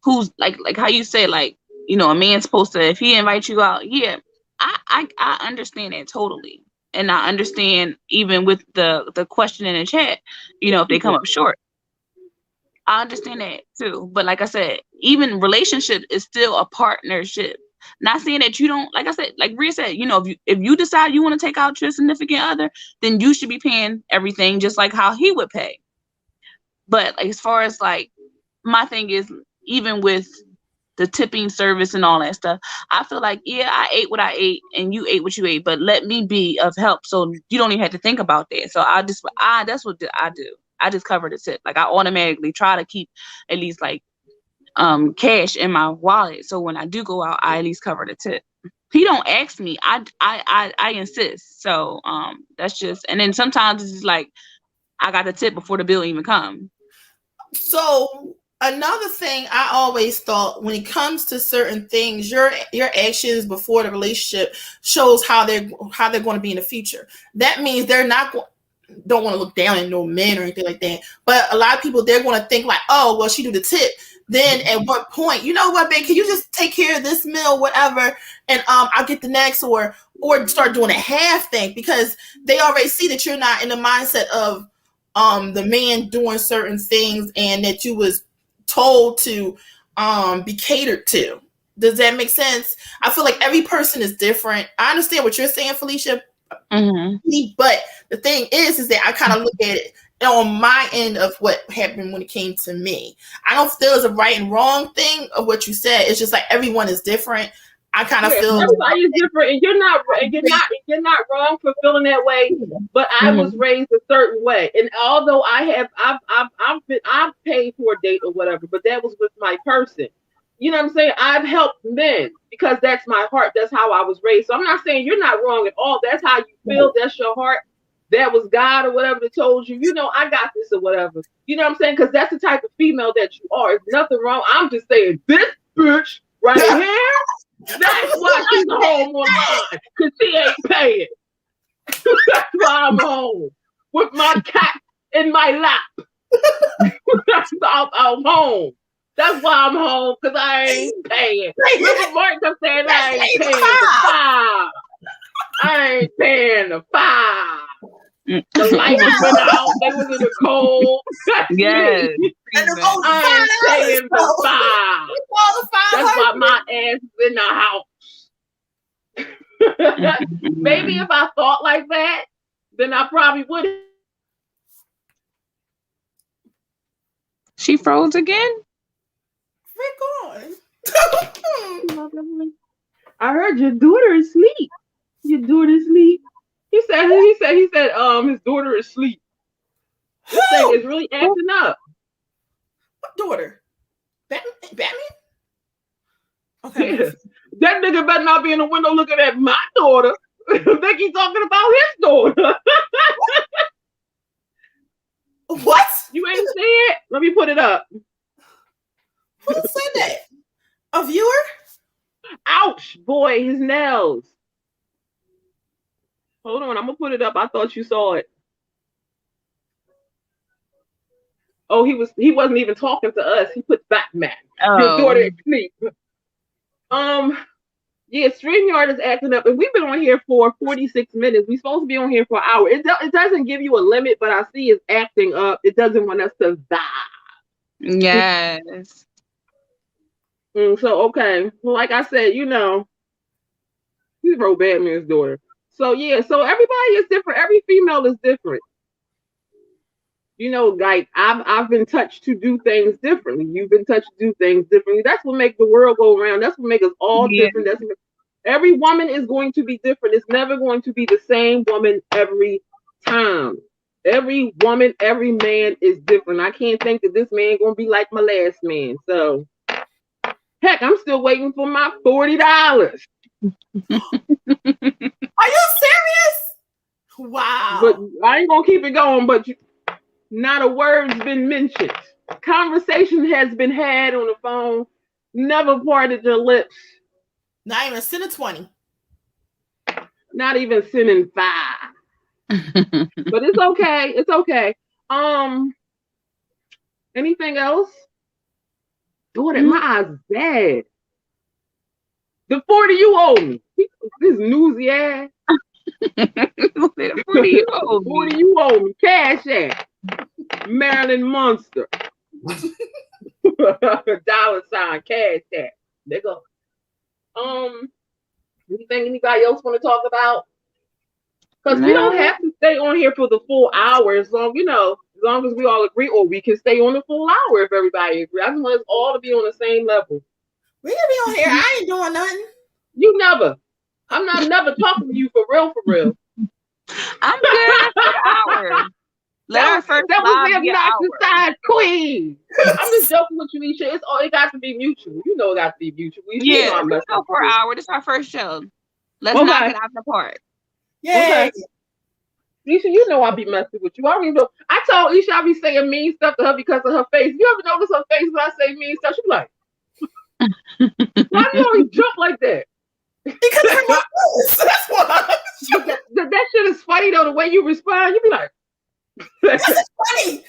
who's like how you say, like, you know, a man's supposed to, if he invites you out. Yeah. I understand that totally. And I understand even with the question in the chat, you know, if they come up short, I understand that too. But like I said, even relationship is still a partnership. Not saying that you don't, like I said, like Rhea said, you know, if you decide you want to take out your significant other, then you should be paying everything just like how he would pay. But like, as far as like, my thing is, even with the tipping service and all that stuff, I feel like, yeah, I ate what I ate and you ate what you ate, but let me be of help so you don't even have to think about that. So that's what I do. I just cover the tip. Like I automatically try to keep at least like cash in my wallet. So when I do go out, I at least cover the tip. He don't ask me. I insist. So that's just, and then sometimes it's just like I got the tip before the bill even come. So another thing I always thought when it comes to certain things, your actions before the relationship shows how they're going to be in the future. That means they're don't want to look down at no men or anything like that. But a lot of people, they're going to think like, oh, well, she do the tip. Then at what point, you know what, babe, can you just take care of this meal, whatever, and I'll get the next, or start doing a half thing because they already see that you're not in the mindset of the man doing certain things and that you was told to be catered to. Does that make sense? I feel like every person is different. I understand what you're saying, Felicia. Mm-hmm. But the thing is that I kind of look at it on my end of what happened when it came to me. I don't feel it's a right and wrong thing of what you said. It's just like everyone is different. I kind of feel everybody's different, and you're not wrong for feeling that way. But I was raised a certain way, and although I've paid for a date or whatever, but that was with my person. You know what I'm saying? I've helped men because that's my heart. That's how I was raised. So I'm not saying you're not wrong at all. That's how you feel. That's your heart. That was God or whatever that told you, you know, I got this or whatever. You know what I'm saying? Because that's the type of female that you are. There's nothing wrong. I'm just saying this bitch right here, that's why she's home on mine. Because she ain't paying. That's why I'm home. With my cat in my lap. That's why I'm home. That's why I'm home, because I ain't paying. Remember Mark just saying I ain't paying the $5. I ain't paying the $5. The light was been out. They was in the cold. Yes. And I ain't paying the $5. ass in the house. Maybe if I thought like that, then I probably would. She froze again? Rick on. I heard your daughter is asleep. Your daughter is asleep. He said, his daughter is asleep. This thing is really acting up. What daughter? Batman? Okay. Yeah. That nigga better not be in the window looking at my daughter. I think he's talking about his daughter. What? You ain't see it? Let me put it up. Who said that? A viewer? Ouch, boy, his nails. Hold on, I'm gonna put it up. I thought you saw it. Oh, he wasn't even talking to us. He put Batman. Oh. His daughter is asleep. Yeah, StreamYard is acting up, and we've been on here for 46 minutes. We're supposed to be on here for an hour. It doesn't give you a limit, but I see it's acting up. It doesn't want us to die. Yes. So, okay. Well, like I said, he wrote Batman's daughter. So, yeah, so everybody is different. Every female is different. Like I've been touched to do things differently. You've been touched to do things differently. That's what makes the world go around. That's what makes us all different. Every woman is going to be different. It's never going to be the same woman every time. Every woman, every man is different. I can't think that this man gonna be like my last man. So, heck, I'm still waiting for my $40. Are you serious? Wow. But I ain't gonna keep it going. But not a word's been mentioned. Conversation has been had on the phone. Never parted their lips. Not even send a 20. Not even sending 5. But it's okay. It's okay. Anything else? Daughter, my eyes is bad. The 40 you owe me. This newsy ass. 40 you owe me. 40 you owe me. Cash App. Maryland Monster. $sign Cash App. There go. Anything anybody else want to talk about? Because we don't have to stay on here for the full hour as long as we all agree, or we can stay on the full hour if everybody agrees. I just want us all to be on the same level. We can be on here. I ain't doing nothing. You never. I'm not never talking to you for real. I'm good for an hour. That was the obnoxious side queen. I'm just joking with you, Nisha. It got to be mutual. It got to be mutual. Let's go for an hour. This is our first show. Let's knock it out the park. Yeah. Okay. Nisha, I be messing with you. I already know. I told Isha I be saying mean stuff to her because of her face. You ever notice her face when I say mean stuff? She be like, why do you always jump like that? Because her nose. That's why. That shit is funny though. The way you respond, you be like, this is funny.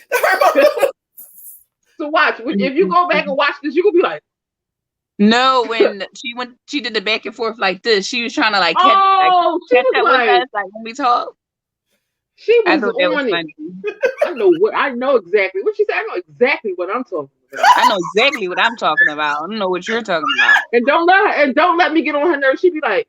So watch. If you go back and watch this, you gonna be like, no. When she did the back and forth like this. She was trying to catch up with us, when we talk. She was on it. Funny. I know exactly what she said. I know exactly what I'm talking about. I know exactly what I'm talking about. I don't know what you're talking about. And don't let me get on her nerves. She be like.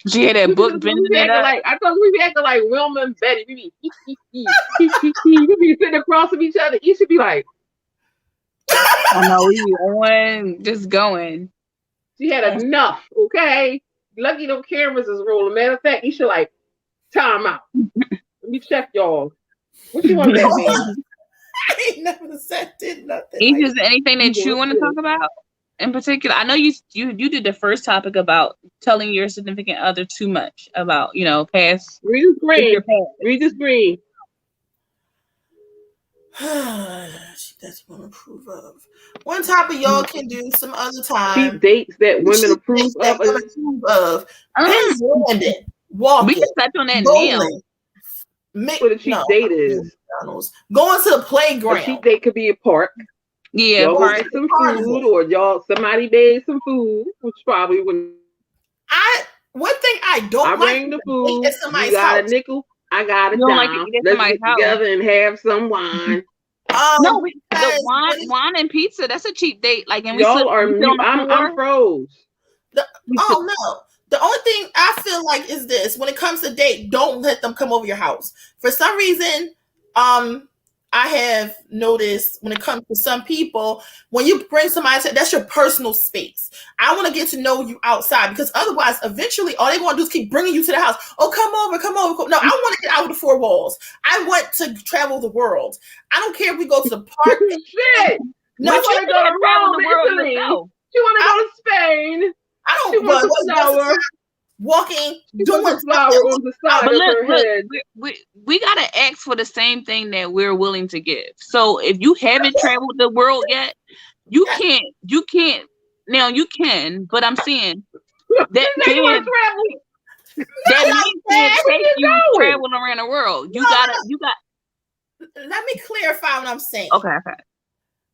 She had that book bending it up. I thought we be acting like Wilma and Betty. We be sitting across from each other. You should be like, I know we on, just going. She had enough, okay? Lucky no cameras is rolling. Matter of fact, you should time out. Let me check y'all. What you want that man? I ain't never did nothing. Is there anything that you want to talk about in particular? I know you did the first topic about telling your significant other too much about, past. Read the screen. She doesn't want to approve of. One topic y'all can do some other time. Cheap dates that women approve of. Walking. We can touch on that now. What a cheap date is. Going to the playground. A cheap date could be a park. Yeah, y'all get some food, or somebody made some food, which probably wouldn't. One thing I don't bring the food. You got a nickel. I got it You don't like down. to eat at Let's somebody's get house. together and have some wine. No, the wine and pizza. That's a cheap date. Like, and we sit on the floor. I'm froze. Oh no. The only thing I feel like is this: when it comes to date, don't let them come over your house. For some reason, I have noticed when it comes to some people, when you bring somebody to, that's your personal space. I want to get to know you outside, because otherwise, eventually, all they want to do is keep bringing you to the house. Oh, come over, come over. No, I want to get out of the four walls. I want to travel the world. I don't care if we go to the park. Shit. No, you want to go to travel the world Italy. yourself. You want to go to Spain. I don't She wants a flower. Walking, doing a flower on the side of her head. We gotta ask for the same thing that we're willing to give. So if you haven't traveled the world yet, you can't. Now you can, but I'm saying that man can't take you traveling around the world. You got. Let me clarify what I'm saying. Okay.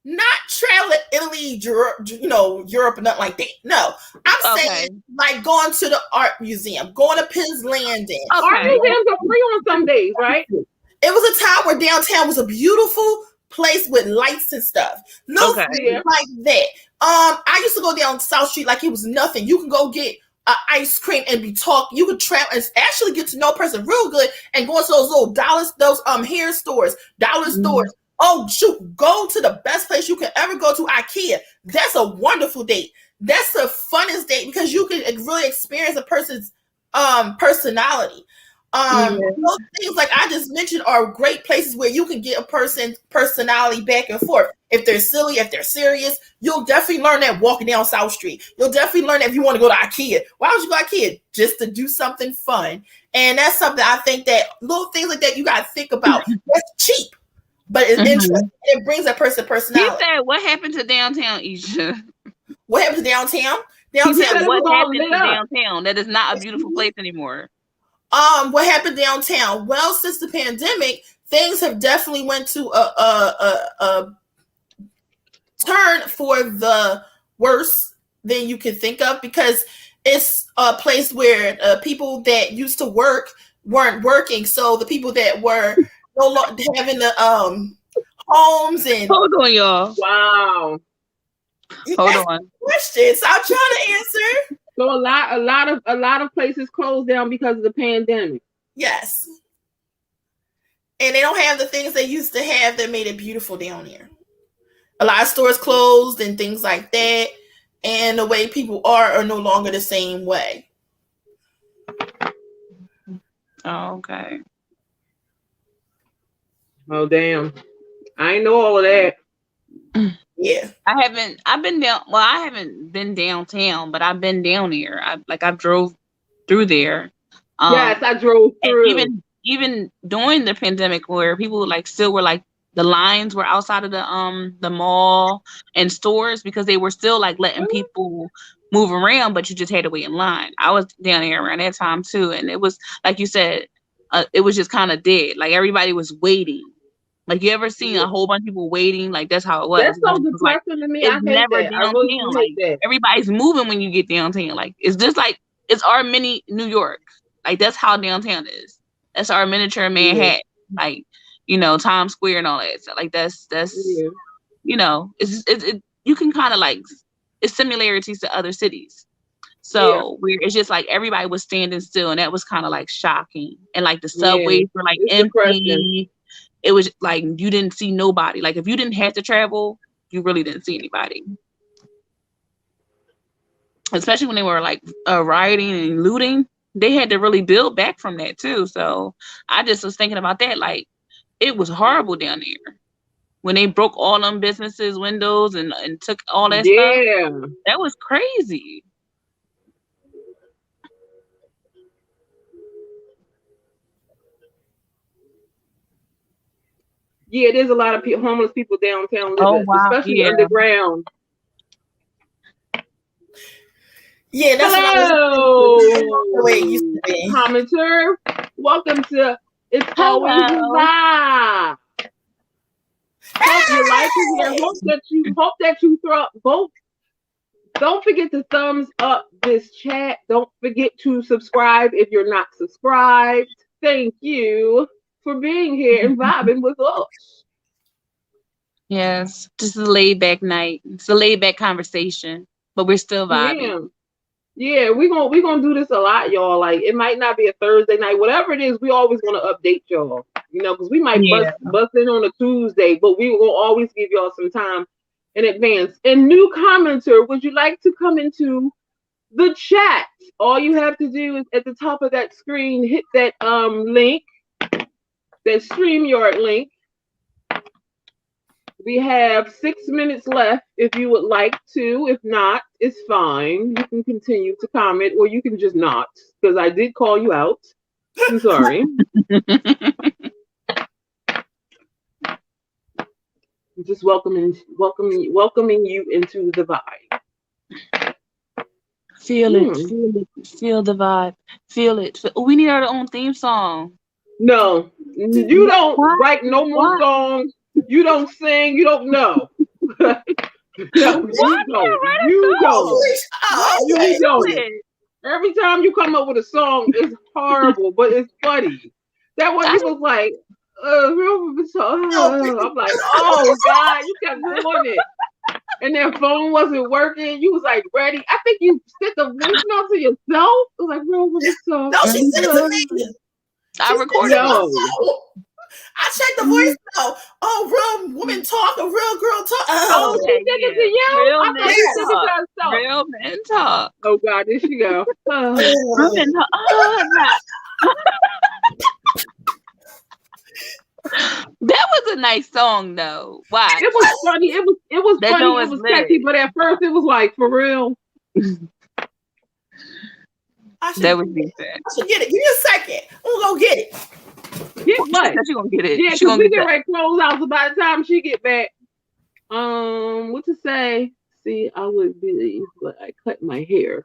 Not traveling Italy, Europe, and nothing like that. No, I'm saying like going to the art museum, going to Penn's Landing. Art museums are free on some days, right? It was a time where downtown was a beautiful place with lights and stuff. Little things like that. I used to go down South Street like it was nothing. You can go get ice cream and be talking. You could travel and actually get to know a person real good and go into those little hair stores, dollar stores. Oh, shoot, go to the best place you can ever go to, IKEA. That's a wonderful date. That's the funnest date because you can really experience a person's personality. Those things like I just mentioned are great places where you can get a person's personality back and forth. If they're silly, if they're serious, you'll definitely learn that walking down South Street. You'll definitely learn that if you want to go to IKEA. Why would you go to IKEA? Just to do something fun. And that's something I think that little things like that you got to think about. That's cheap. But it's interesting. It brings a person's personality. He said, "What happened to downtown, Isha? What happened to downtown? What happened to downtown? That is not a beautiful place anymore." What happened downtown? Well, since the pandemic, things have definitely went to a turn for the worse than you can think of, because it's a place where people that used to work weren't working. So the people that were no longer having the homes and hold on, y'all. Wow. Hold on. Questions. I'm trying to answer. So a lot of places closed down because of the pandemic. Yes. And they don't have the things they used to have that made it beautiful down here. A lot of stores closed and things like that. And the way people are no longer the same way. Oh, okay. Oh, damn. I ain't know all of that. Yeah. I haven't been downtown, but I've been down there. I drove through there. Yes, I drove through. And even during the pandemic, where people still were the lines were outside of the mall and stores because they were still letting people move around, but you just had to wait in line. I was down there around that time too, and it was like you said, it was just kind of dead. Everybody was waiting. You ever seen a whole bunch of people waiting? That's how it was. That's so depressing to me. It's never downtown. Really everybody's moving when you get downtown. It's just it's our mini New York. That's how downtown is. That's our miniature Manhattan. Times Square and all that. So that's it's you can kind of it's similarities to other cities. So it's just everybody was standing still, and that was kind of shocking. And the subways were empty. Depressing. It was you didn't see nobody. If you didn't have to travel, you really didn't see anybody. Especially when they were rioting and looting, they had to really build back from that too. So I just was thinking about that. It was horrible down there when they broke all them businesses' windows and took all that stuff. That was crazy. Yeah, there's a lot of homeless people downtown living, especially underground. Yeah, that's hello, commenter. Welcome to It's Always a Vibe. Hope you like it here. Hope that you throw both. Don't forget to thumbs up this chat. Don't forget to subscribe if you're not subscribed. thank you for being here and vibing with us. Yes, just a laid back night. It's a laid back conversation, but we're still vibing. Yeah, we're gonna do this a lot, y'all. Like it might not be a Thursday night, whatever it is, we always gonna update y'all. You know, because we might bust in on a Tuesday, but we will always give y'all some time in advance. And new commenter, would you like to come into the chat? All you have to do is at the top of that screen, hit that link, that StreamYard link. We have 6 minutes left if you would like to. If not, it's fine. You can continue to comment, or you can just not, because I did call you out. I'm sorry. Just welcoming you into the vibe. Feel it, feel the vibe, feel it. We need our own theme song. No, you don't write no more songs. You don't sing. You don't know. No, you don't. You don't. Every time you come up with a song, it's horrible, but it's funny. That one he was like, I'm like, oh God, you kept doing it. And their phone wasn't working. You was like ready. I think you sent the voice note to yourself. It was like, no, she sent it to me. I recorded I checked the voice note. Oh, real woman talk, a real girl talk. Oh, she sent it to you? Real men talk. Oh God, there she go. Real men talk. That was a nice song, though. Why? It was funny. It was funny. It was catchy, but at first it was like, for real. That would be sad. I should get it. Give me a second. I'm gonna go get it. Get what? She gonna get it. Yeah, because we get ready to close out. So by the time she get back, what to say? See, I would believe, but I cut my hair,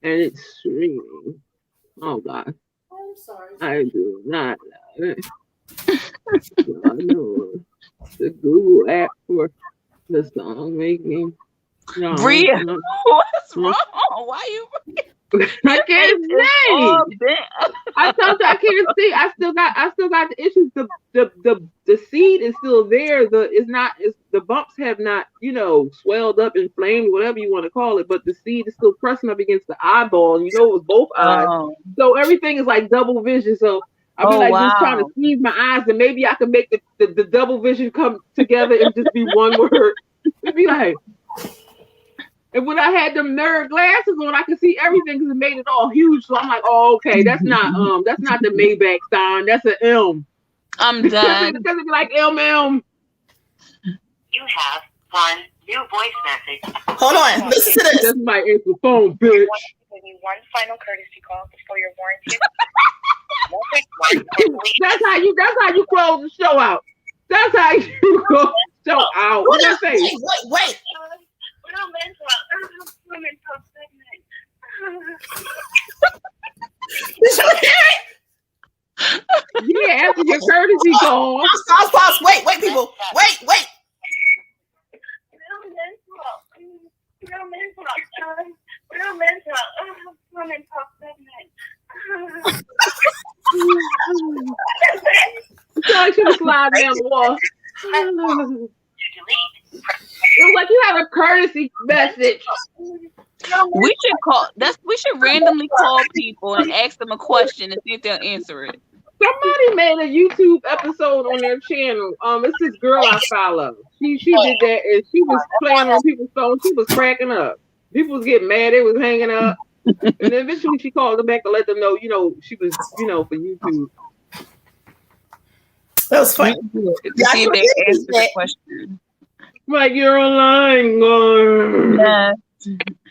and it's streaming. Oh God. I'm sorry. I do not know it. I know the Google app for the song making. No, Bria, what's wrong? Why you? I can't see. I told you I can't see. I still got the issues. The seed is still there. The bumps have not, swelled up, inflamed, whatever you want to call it. But the seed is still pressing up against the eyeball, and it was both eyes. So everything is like double vision. So I'll be just trying to squeeze my eyes, and maybe I can make the double vision come together and just be one word. It'd be like. And when I had them nerd glasses on, I could see everything because it made it all huge. So I'm like, oh, okay, that's not the Maybach sign. That's an M. I'm done. It's gonna be like M. You have one new voice message. Hold on, listen to this. That's my answer phone, bitch. Maybe one final courtesy call before your warranty. That's how you close the show out. That's how you close the show out. What did I say? Wait. Did you hear it? Yeah, after your courtesy call. Pause. Wait, people. Wait. I should have slide down the wall. It was like you have a courtesy message. We should randomly call people and ask them a question and see if they'll answer it. Somebody made a YouTube episode on their channel. It's this girl I follow. She did that, and she was playing on people's phones. She was cracking up. People was getting mad. They was hanging up, and then eventually she called them back to let them know, she was, for YouTube. That was funny. See if they answer the question. Like you're online, girl. Yeah.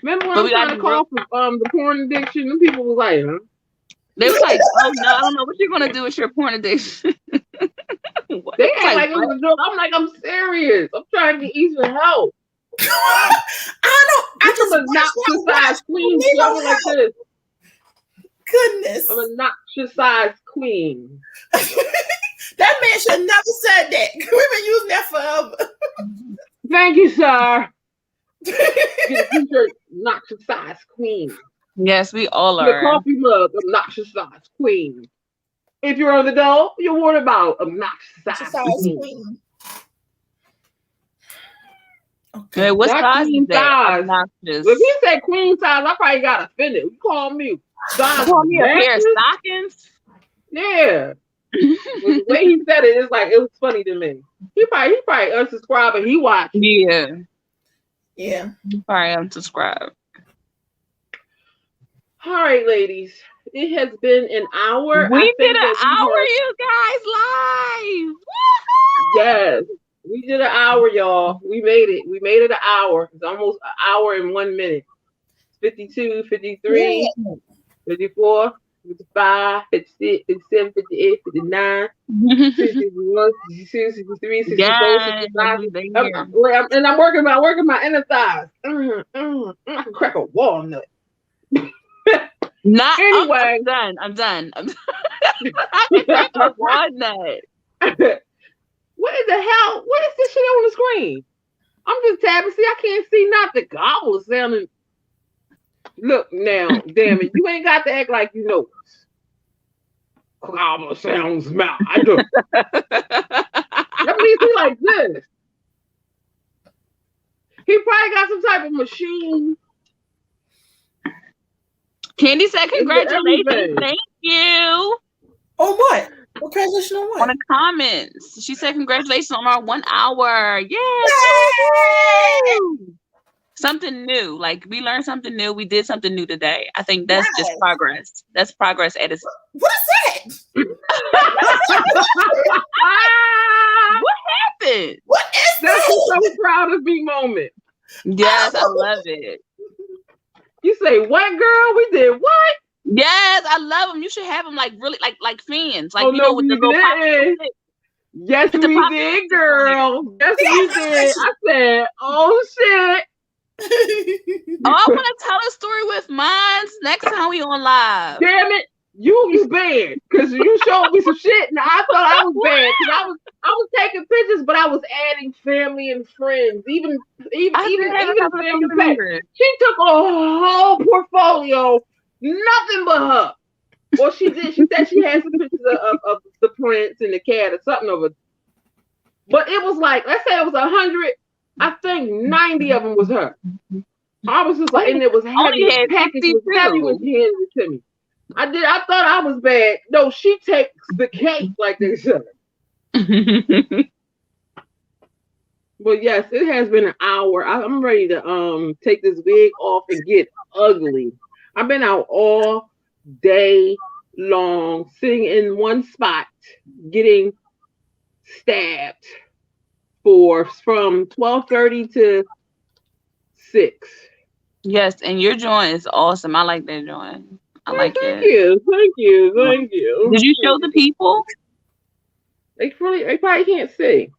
Remember when I was trying to call for the porn addiction? And people was like, huh? They was like, oh no, I don't know what you're gonna do with your porn addiction. They act like it was a joke. I'm like, I'm serious. I'm trying to get Eastern help. I just I'm a noxious queen. Like this. Goodness. I'm a noxious queen. That man should have never said that. We've been using that forever. Thank you, sir. Get a t-shirt, noxious queen. Yes, we all are. The coffee mug, obnoxious queen. If you're an adult, you're worried about obnoxious Size queen. Okay, what not size queen is that? size. Obnoxious. If you say queen size, I probably got offended. You call me size. Call me a pair of stockings. Yeah. The way he said it, it's like it was funny to me. He probably unsubscribed and he watched. Yeah. Yeah. He probably unsubscribed. All right, ladies. It has been an hour. We did an hour, you guys, live. Yes. We did an hour, y'all. We made it. We made it an hour. It's almost an hour and 1 minute. 52, 53, 54, 55, 56, 57, 58, 59, 61, 62, 63, 64, 65. And I'm working my inner thighs. I can crack a walnut. Not anyway. I'm done. I can crack a walnut. What in the hell? What is this shit on the screen? I'm just tapping. See, I can't see nothing. Gobble sounding. Look now, damn it. You ain't got to act like you know us. Gobble sounds mouth. I do. That means he like this. He probably got some type of machine. Candy said, congratulations. Thank you. Oh, what? Congratulations on what? On the comments. She said, congratulations on our 1 hour. Yeah. Something new. Like, we learned something new. We did something new today. I think that's just progress. That's progress at its. What is that? What happened? What is That's that? a so proud of me moment. Yes, I love it. You say, what, girl? We did what? Yes, I love them. You should have them like really like fans. Like, oh, you know, with the little pop. Yes, we did, girl. Yes, we did. I said, oh, shit. Oh, I want to tell a story with mine next time we on live. Damn it. You bad. Because you showed me some shit. Now, I thought I was bad. Because I was taking pictures, but I was adding family and friends. Even family. She took a whole portfolio. Nothing but her. Well, she did. She said she had some pictures of the prince and the cat or something over. But it was like, let's say it was 100. I think 90 of them was her. I was just like, and it was heavy. The package was heavy when she handed it to me. I thought I was bad. No, she takes the cake, like they said. But yes, it has been an hour. I'm ready to take this wig off and get ugly. I've been out all day long, sitting in one spot, getting stabbed from 12:30 to 6. Yes, and your joint is awesome. I like that joint. I like it. Thank you. Did you show the people? They probably can't see.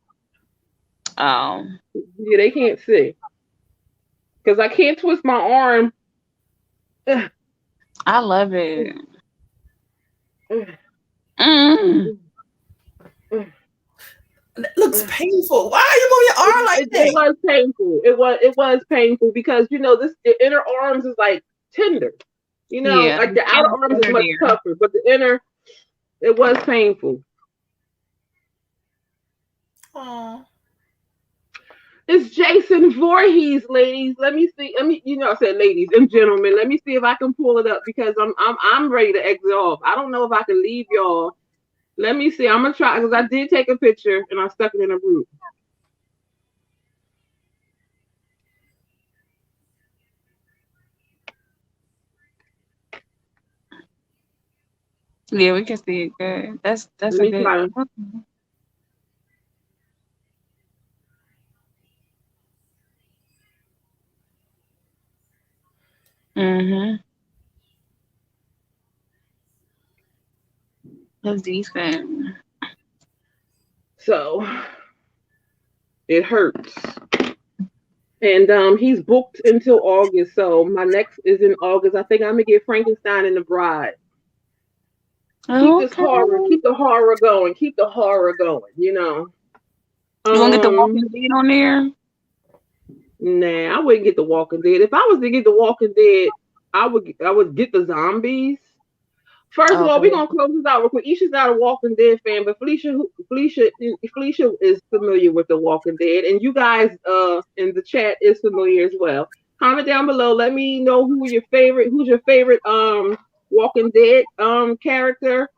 Oh. Yeah, they can't see. Because I can't twist my arm. I love it. It looks painful. Why are you moving your arm like that? It was painful. It was painful because the inner arms is like tender. Like the outer arms is much tougher, but the inner, it was painful. Aww. It's Jason Voorhees, ladies. Let me see. I said ladies and gentlemen. Let me see if I can pull it up because I'm ready to exit off. I don't know if I can leave y'all. Let me see. I'm gonna try because I did take a picture and I stuck it in a group. Yeah, we can see it good. That's a good. That's decent. So it hurts. And he's booked until August. So my next is in August. I think I'm gonna get Frankenstein and the Bride. Keep this horror, keep the horror going, You gonna get the Walking Dead on there? Nah, I wouldn't get the Walking Dead. If I was to get the Walking Dead, I would get the zombies. First of all, we're gonna close this out real quick. Isha's not a Walking Dead fan, but Felicia is familiar with The Walking Dead, and you guys in the chat is familiar as well. Comment down below. Let me know who's your favorite Walking Dead character.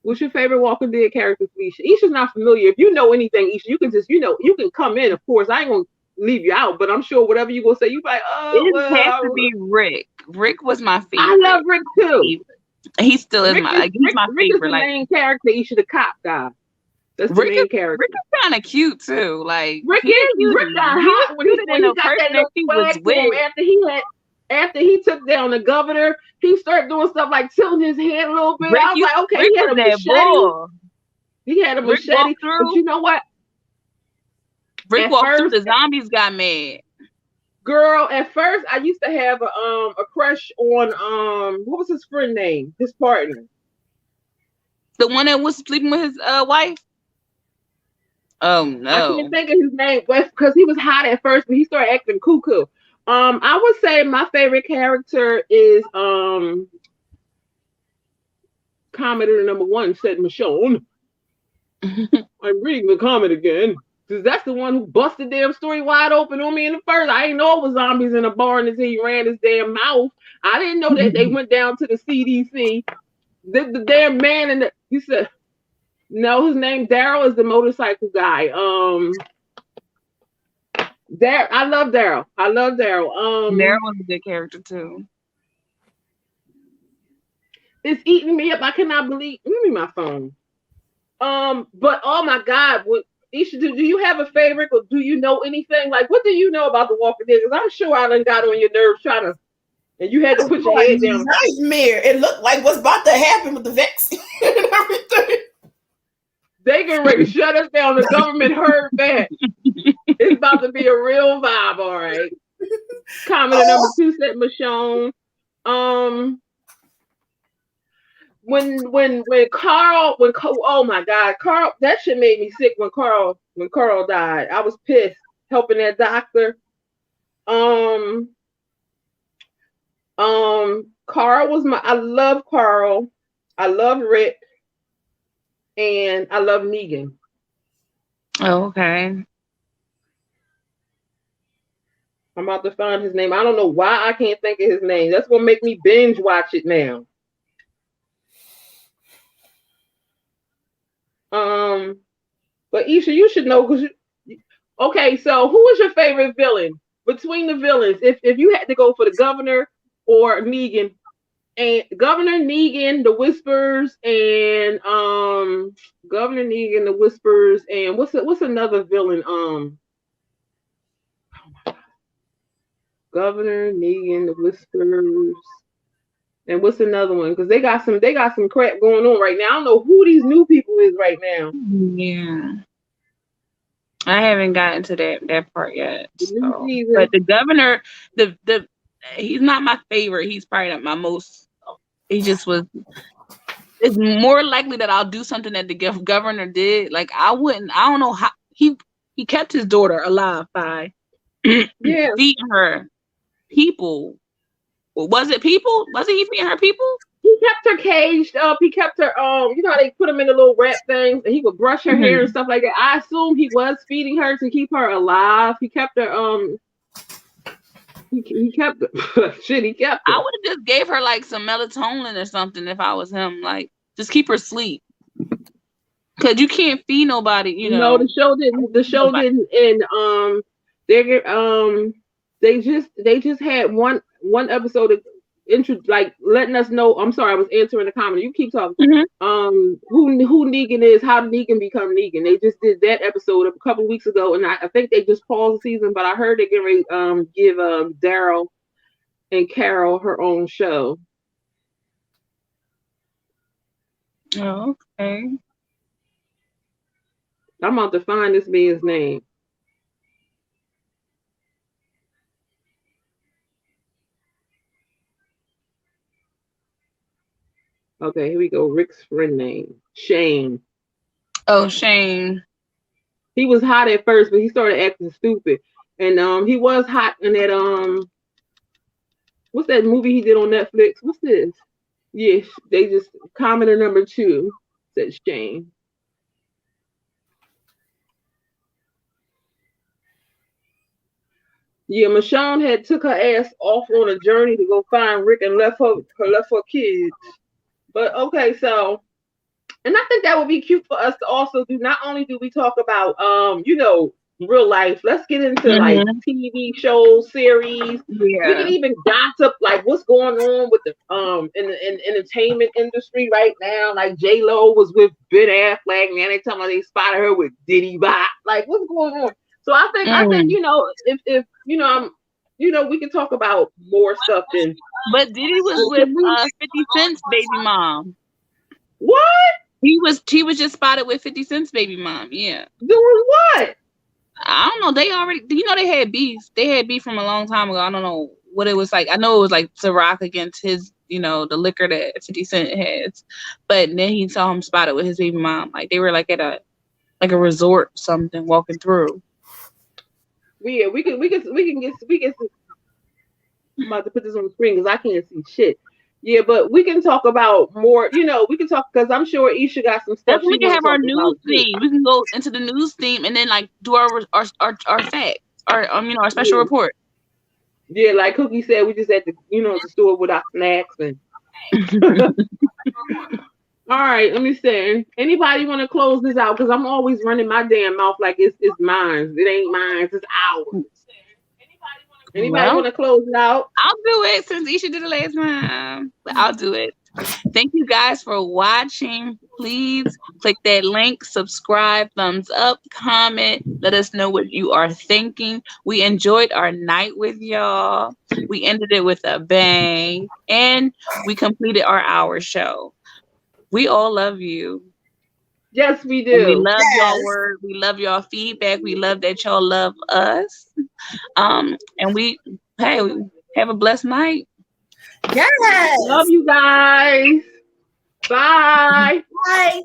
What's your favorite Walking Dead character, Felicia? Isha's not familiar. If you know anything, Isha, you can just you can come in. Of course, I ain't gonna leave you out, but I'm sure whatever you gonna say, you like, it has to be Rick. Rick was my favorite. I love Rick too. He still is my Rick favorite. Is the main character. Isha, the cop guy. That's the main character. Rick is kind of cute too. Like Rick got hot when he got that little swag to him after he took down the governor. He started doing stuff like tilting his head a little bit. I was like, okay, he had a machete. He had a machete. But you know what? Rick walked through, the zombies got mad. Girl, at first I used to have a crush on what was his friend name? His partner. The one that was sleeping with his wife? Oh no. I can't think of his name because he was hot at first, but he started acting cuckoo. I would say my favorite character is commenter number 1, said Michonne. I'm reading the comment again. Because that's the one who busted damn story wide open on me in the first. I didn't know it was zombies in the barn until he ran his damn mouth. I didn't know that they went down to the CDC. The damn man he said, no, his name Daryl is the motorcycle guy. I love Daryl. Daryl was a good character too. It's eating me up. I cannot believe. Give me my phone. But oh my God, Isha, do you have a favorite, or do you know anything? Like, what do you know about The Walking Dead? Because I'm sure I done got on your nerves and you had to put your head down. Nightmare. It looked like what's about to happen with the vaccine and everything. They getting ready to shut us down. The government heard that. It's about to be a real vibe, all right. Comment number 2 said Michonne. When Carl, oh my God, Carl, that shit made me sick when Carl died. I was pissed helping that doctor. Carl was I love Carl. I love Rick. And I love Negan. Oh, okay. I'm about to find his name. I don't know why I can't think of his name. That's gonna make me binge watch it now. But Isha, you should know because okay, so who is your favorite villain between the villains? If you had to go for the governor or Negan, and Governor Negan, the Whispers, and Governor Negan, the Whispers, and what's another villain? Oh my God. Governor Negan, the Whispers. And what's another one? Because they got some crap going on right now. I don't know who these new people is right now. Yeah, I haven't gotten to that part yet. So. But the governor, he's not my favorite. He's probably not my most. He just was. It's more likely that I'll do something that the governor did. Like I don't know how he kept his daughter alive by feeding her people. Was it people? Wasn't he feeding her people? He kept her caged up. He kept her, you know how they put them in the little wrap things, and he would brush her hair and stuff like that. I assume he was feeding her to keep her alive. He kept her, he kept shit. He kept her. I would have just gave her like some melatonin or something if I was him. Like, just keep her asleep. Cause you can't feed nobody, you know. No, the show didn't, and they just had one episode of like letting us know. I'm sorry, I was answering the comment. You keep talking. Who Negan is, how did Negan become Negan? They just did that episode a couple of weeks ago, and I think they just paused the season. But I heard they're going to give Daryl and Carol her own show. Oh, okay. I'm about to find this man's name. Okay, here we go. Rick's friend name, Shane. Oh, Shane. He was hot at first, but he started acting stupid. And he was hot in that what's that movie he did on Netflix? What's this? Yes, they just commenter number 2 said Shane. Yeah, Michonne had took her ass off on a journey to go find Rick and left her kids. But okay, so, and I think that would be cute for us to also do. Not only do we talk about real life, let's get into like TV shows, series. Yeah. We can even gossip like what's going on with the in the entertainment industry right now. Like J-Lo was with Ben Affleck, man. They talking about they spotted her with Diddy Bop. Like what's going on? So I think if we can talk about more stuff than. But Diddy was with 50 Cent's baby mom. What? He was just spotted with 50 Cent's baby mom. Yeah. Doing what? I don't know. They already, they had beef. They had beef from a long time ago. I don't know what it was like. I know it was like Ciroc against his, the liquor that 50 Cent has. But then he saw him spotted with his baby mom. Like they were like at a resort or something walking through. Yeah, we can I'm about to put this on the screen because I can't see shit. Yeah, but we can talk about more, we can talk because I'm sure Isha got some stuff. We can have our news theme. We can go into the news theme and then like do our facts, our special report. Yeah, like Cookie said, we just at the the store with our snacks and all right, let me see. Anybody want to close this out? Because I'm always running my damn mouth like it's mine. It ain't mine. It's ours. Anybody want to close it out? I'll do it since Isha did it last time. But I'll do it. Thank you guys for watching. Please click that link, subscribe, thumbs up, comment. Let us know what you are thinking. We enjoyed our night with y'all. We ended it with a bang. And we completed our hour show. We all love you. Yes, we do. And we love y'all word. We love y'all feedback. We love that y'all love us. And we have a blessed night. Yes. Love you guys. Bye. Bye.